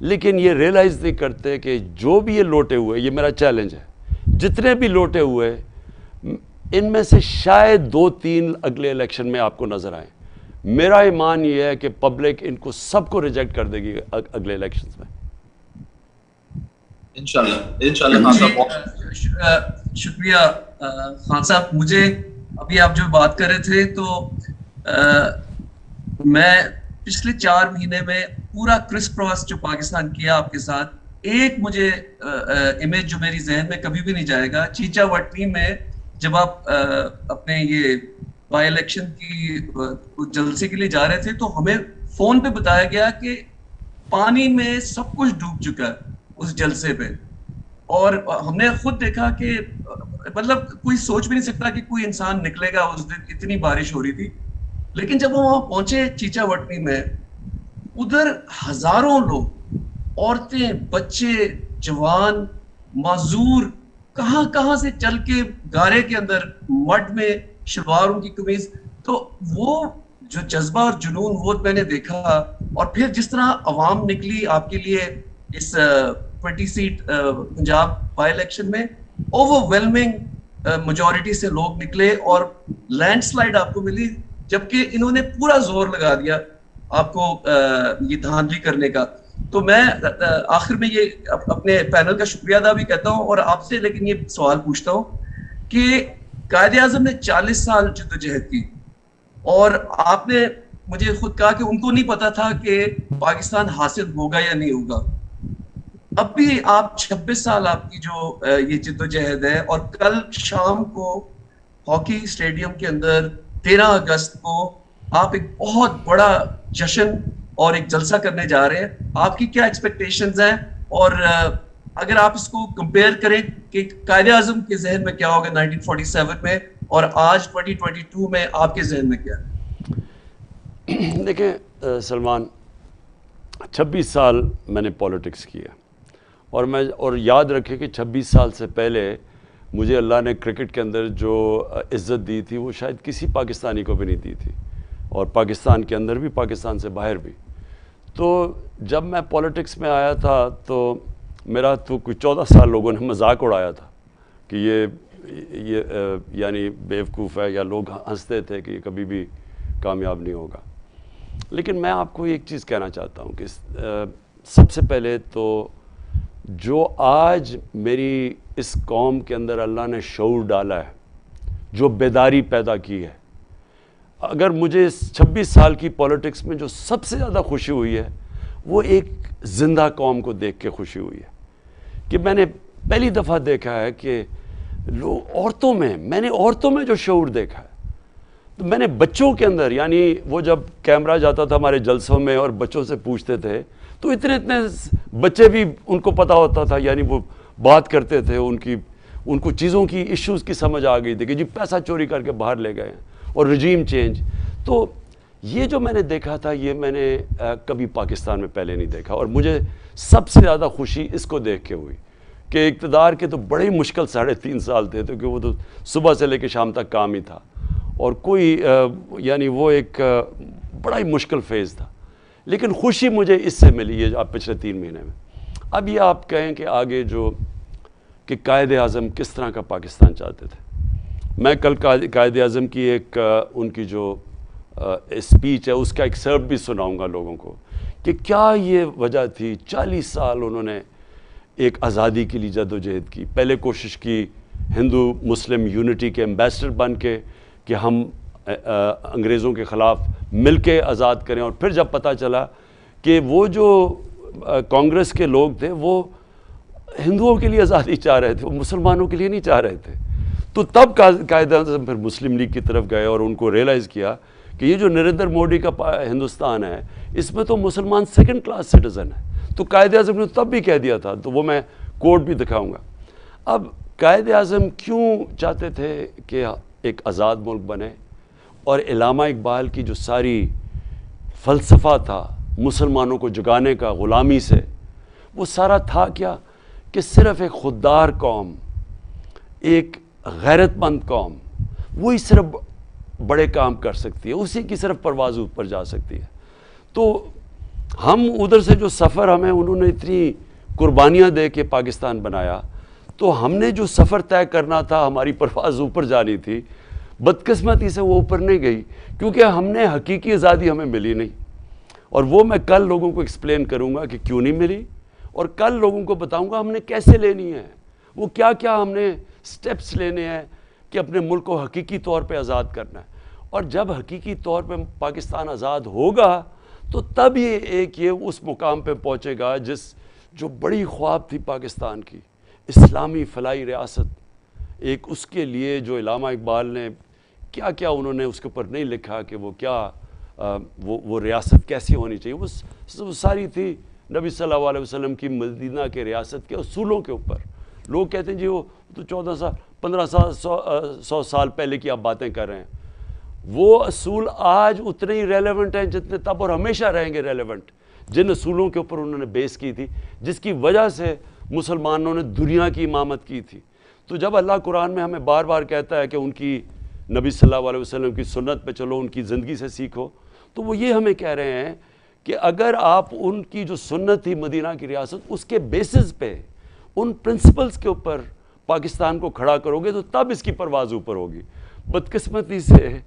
لیکن یہ ریئلائز نہیں کرتے کہ جو بھی یہ لوٹے ہوئے، یہ میرا چیلنج ہے، جتنے بھی لوٹے ہوئے ان میں سے شاید 2-3 اگلے الیکشن میں آپ کو نظر آئیں. میرا ایمان یہ ہے کہ پبلک ان کو سب کو ریجیکٹ کر دے گی اگلے الیکشنز میں انشاءاللہ. شکریہ خان صاحب. مجھے ابھی آپ جو بات کر رہے تھے تو میں پچھلے 4 مہینے میں پورا کرس کراس جو پاکستان کیا آپ کے ساتھ، ایک مجھے امیج جو میری ذہن میں کبھی بھی نہیں جائے گا، چیچا وٹنی میں جب آپ اپنے یہ بائی الیکشن کی جلسے کے لیے جا رہے تھے تو ہمیں فون پہ بتایا گیا کہ پانی میں سب کچھ ڈوب چکا ہے اس جلسے پہ، اور ہم نے خود دیکھا کہ مطلب کوئی سوچ بھی نہیں سکتا کہ کوئی انسان نکلے گا اس دن، اتنی بارش ہو رہی تھی. لیکن جب وہ وہاں پہنچے چیچا وٹنی میں، ادھر ہزاروں لوگ، عورتیں، بچے، جوان، معذور، کہاں سے چل کے گارے کے اندر مڈ میں شلواروں کی قمیض. تو وہ جو جذبہ اور جنون وہ میں نے دیکھا، اور پھر جس طرح عوام نکلی آپ کے لیے اس 20 سیٹ پنجاب بائی الیکشن میں، اوور ویلمنگ میجورٹی سے لوگ نکلے اور لینڈ سلائیڈ آپ کو ملی، جبکہ انہوں نے پورا زور لگا دیا آپ کو یہ دھاندلی کرنے کا. تو میں آخر میں یہ اپنے پینل کا شکریہ ادا بھی کہتا ہوں اور آپ سے لیکن یہ سوال پوچھتا ہوں کہ قائد اعظم نے 40 سال جدوجہد کی، اور آپ نے مجھے خود کہا کہ ان کو نہیں پتا تھا کہ پاکستان حاصل ہوگا یا نہیں ہوگا. اب بھی آپ 26 سال آپ کی جو یہ جدوجہد ہے، اور کل شام کو ہاکی اسٹیڈیم کے اندر 13 اگست کو آپ ایک بہت بڑا جشن اور ایک جلسہ کرنے جا رہے ہیں. آپ کی کیا ایکسپیکٹیشنز ہیں، اور اگر آپ اس کو کمپیئر کریں کہ قائد اعظم کے ذہن میں کیا ہوگا 1947 میں اور آج 2022 میں آپ کے ذہن میں کیا ہے؟ دیکھیں سلمان، 26 سال میں نے پولیٹکس کیا، اور یاد رکھیں کہ 26 سال سے پہلے مجھے اللہ نے کرکٹ کے اندر جو عزت دی تھی وہ شاید کسی پاکستانی کو بھی نہیں دی تھی، اور پاکستان کے اندر بھی، پاکستان سے باہر بھی. تو جب میں پولیٹکس میں آیا تھا تو میرا تو کوئی 14 سال لوگوں نے مذاق اڑایا تھا کہ یہ یعنی بیوقوف ہے، یا لوگ ہنستے تھے کہ یہ کبھی بھی کامیاب نہیں ہوگا. لیکن میں آپ کو ایک چیز کہنا چاہتا ہوں کہ سب سے پہلے تو جو آج میری اس قوم کے اندر اللہ نے شعور ڈالا ہے، جو بیداری پیدا کی ہے، اگر مجھے اس 26 سال کی پولیٹکس میں جو سب سے زیادہ خوشی ہوئی ہے وہ ایک زندہ قوم کو دیکھ کے خوشی ہوئی ہے کہ میں نے پہلی دفعہ دیکھا ہے کہ میں نے عورتوں میں جو شعور دیکھا ہے. تو میں نے بچوں کے اندر، یعنی وہ جب کیمرہ جاتا تھا ہمارے جلسوں میں اور بچوں سے پوچھتے تھے تو اتنے بچے بھی ان کو پتہ ہوتا تھا، یعنی وہ بات کرتے تھے، ان کو چیزوں کی ایشوز کی سمجھ آ گئی تھی کہ جی پیسہ چوری کر کے باہر لے گئے ہیں، اور رجیم چینج. تو یہ جو میں نے دیکھا تھا یہ میں نے کبھی پاکستان میں پہلے نہیں دیکھا، اور مجھے سب سے زیادہ خوشی اس کو دیکھ کے ہوئی کہ اقتدار کے تو بڑے مشکل 3.5 سال تھے، تو کہ وہ تو صبح سے لے کے شام تک کام ہی تھا، اور کوئی یعنی وہ ایک بڑا ہی مشکل فیز تھا. لیکن خوشی مجھے اس سے ملی ہے آپ پچھلے 3 مہینے میں. اب یہ آپ کہیں کہ آگے کہ قائد اعظم کس طرح کا پاکستان چاہتے تھے. میں کل قائد اعظم کی ایک ان کی جو اسپیچ ہے اس کا ایکسرپٹ بھی سناؤں گا لوگوں کو کہ کیا یہ وجہ تھی. 40 سال انہوں نے ایک آزادی کے لیے جد و جہد کی. پہلے کوشش کی ہندو مسلم یونٹی کے ایمبیسڈر بن کے کہ ہم انگریزوں کے خلاف مل کے آزاد کریں، اور پھر جب پتہ چلا کہ وہ جو کانگریس کے لوگ تھے وہ ہندوؤں کے لیے آزادی چاہ رہے تھے، وہ مسلمانوں کے لیے نہیں چاہ رہے تھے، تو تب قائد اعظم پھر مسلم لیگ کی طرف گئے اور ان کو ریئلائز کیا کہ یہ جو نریندر مودی کا ہندوستان ہے اس میں تو مسلمان 2nd کلاس سٹیزن ہے. تو قائد اعظم نے تب بھی کہہ دیا تھا، تو وہ میں کوٹ بھی دکھاؤں گا. اب قائد اعظم کیوں چاہتے تھے کہ ایک آزاد ملک بنے، اور علامہ اقبال کی جو ساری فلسفہ تھا مسلمانوں کو جگانے کا غلامی سے، وہ سارا تھا کیا کہ صرف ایک خوددار قوم، ایک غیرت مند قوم وہی صرف بڑے کام کر سکتی ہے، اسی کی صرف پرواز اوپر جا سکتی ہے. تو ہم ادھر سے جو سفر ہمیں انہوں نے اتنی قربانیاں دے کے پاکستان بنایا, تو ہم نے جو سفر طے کرنا تھا, ہماری پرواز اوپر جانی تھی, بدقسمتی سے وہ اوپر نہیں گئی, کیونکہ ہم نے حقیقی آزادی ہمیں ملی نہیں. اور وہ میں کل لوگوں کو ایکسپلین کروں گا کہ کیوں نہیں ملی, اور کل لوگوں کو بتاؤں گا ہم نے کیسے لینی ہے, وہ کیا کیا ہم نے سٹیپس لینے ہیں کہ اپنے ملک کو حقیقی طور پہ آزاد کرنا ہے. اور جب حقیقی طور پہ پاکستان آزاد ہوگا تو تب یہ اس مقام پہ پہنچے گا جو بڑی خواب تھی پاکستان کی, اسلامی فلاحی ریاست. ایک اس کے لیے جو علامہ اقبال نے کیا کیا انہوں نے اس کے اوپر نہیں لکھا کہ وہ کیا وہ ریاست کیسی ہونی چاہیے, وہ ساری تھی نبی صلی اللہ علیہ وسلم کی مدینہ کے ریاست کے اصولوں کے اوپر. لوگ کہتے ہیں جی وہ تو 14 سال 15 سال 100 سال پہلے کی آپ باتیں کر رہے ہیں. وہ اصول آج اتنے ہی ریلیونٹ ہیں جتنے تب, اور ہمیشہ رہیں گے ریلیونٹ, جن اصولوں کے اوپر انہوں نے بیس کی تھی, جس کی وجہ سے مسلمانوں نے دنیا کی امامت کی تھی. تو جب اللہ قرآن میں ہمیں بار بار کہتا ہے کہ ان کی نبی صلی اللہ علیہ وسلم کی سنت پہ چلو, ان کی زندگی سے سیکھو, تو وہ یہ ہمیں کہہ رہے ہیں کہ اگر آپ ان کی جو سنت تھی مدینہ کی ریاست, اس کے بیسز پہ, ان پرنسپلز کے اوپر پاکستان کو کھڑا کرو گے تو تب اس کی پرواز اوپر ہوگی. بدقسمتی سے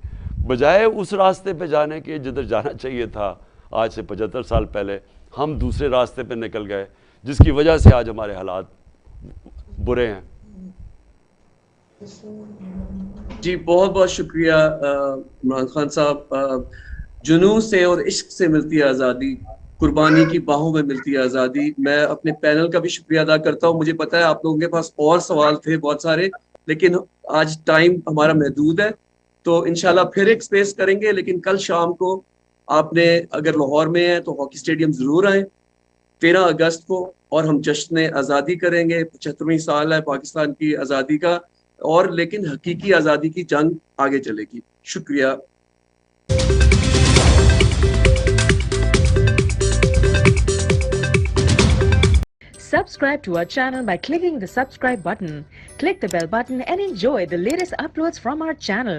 بجائے اس راستے پہ جانے کے جدھر جانا چاہیے تھا آج سے 75 سال پہلے, ہم دوسرے راستے پہ نکل گئے, جس کی وجہ سے آج ہمارے حالات برے ہیں. جی بہت بہت شکریہ عمران خان صاحب. جنون سے اور عشق سے ملتی ہے آزادی, قربانی کی باہوں میں ملتی ہے آزادی. میں اپنے پینل کا بھی شکریہ ادا کرتا ہوں. مجھے پتا ہے آپ لوگوں کے پاس اور سوال تھے بہت سارے, لیکن آج ٹائم ہمارا محدود ہے, تو انشاءاللہ پھر ایک سپیس کریں گے. لیکن کل شام کو آپ نے اگر لاہور میں ہیں تو ہاکی اسٹیڈیم ضرور آئیں 13 اگست کو, اور ہم جشن آزادی کریں گے. 75ویں سال ہے پاکستان کی آزادی کا, اور لیکن حقیقی آزادی کی جنگ آگے چلے گی. شکریہ. Subscribe to our channel by clicking the subscribe button. Click the bell button and enjoy the latest uploads from our channel.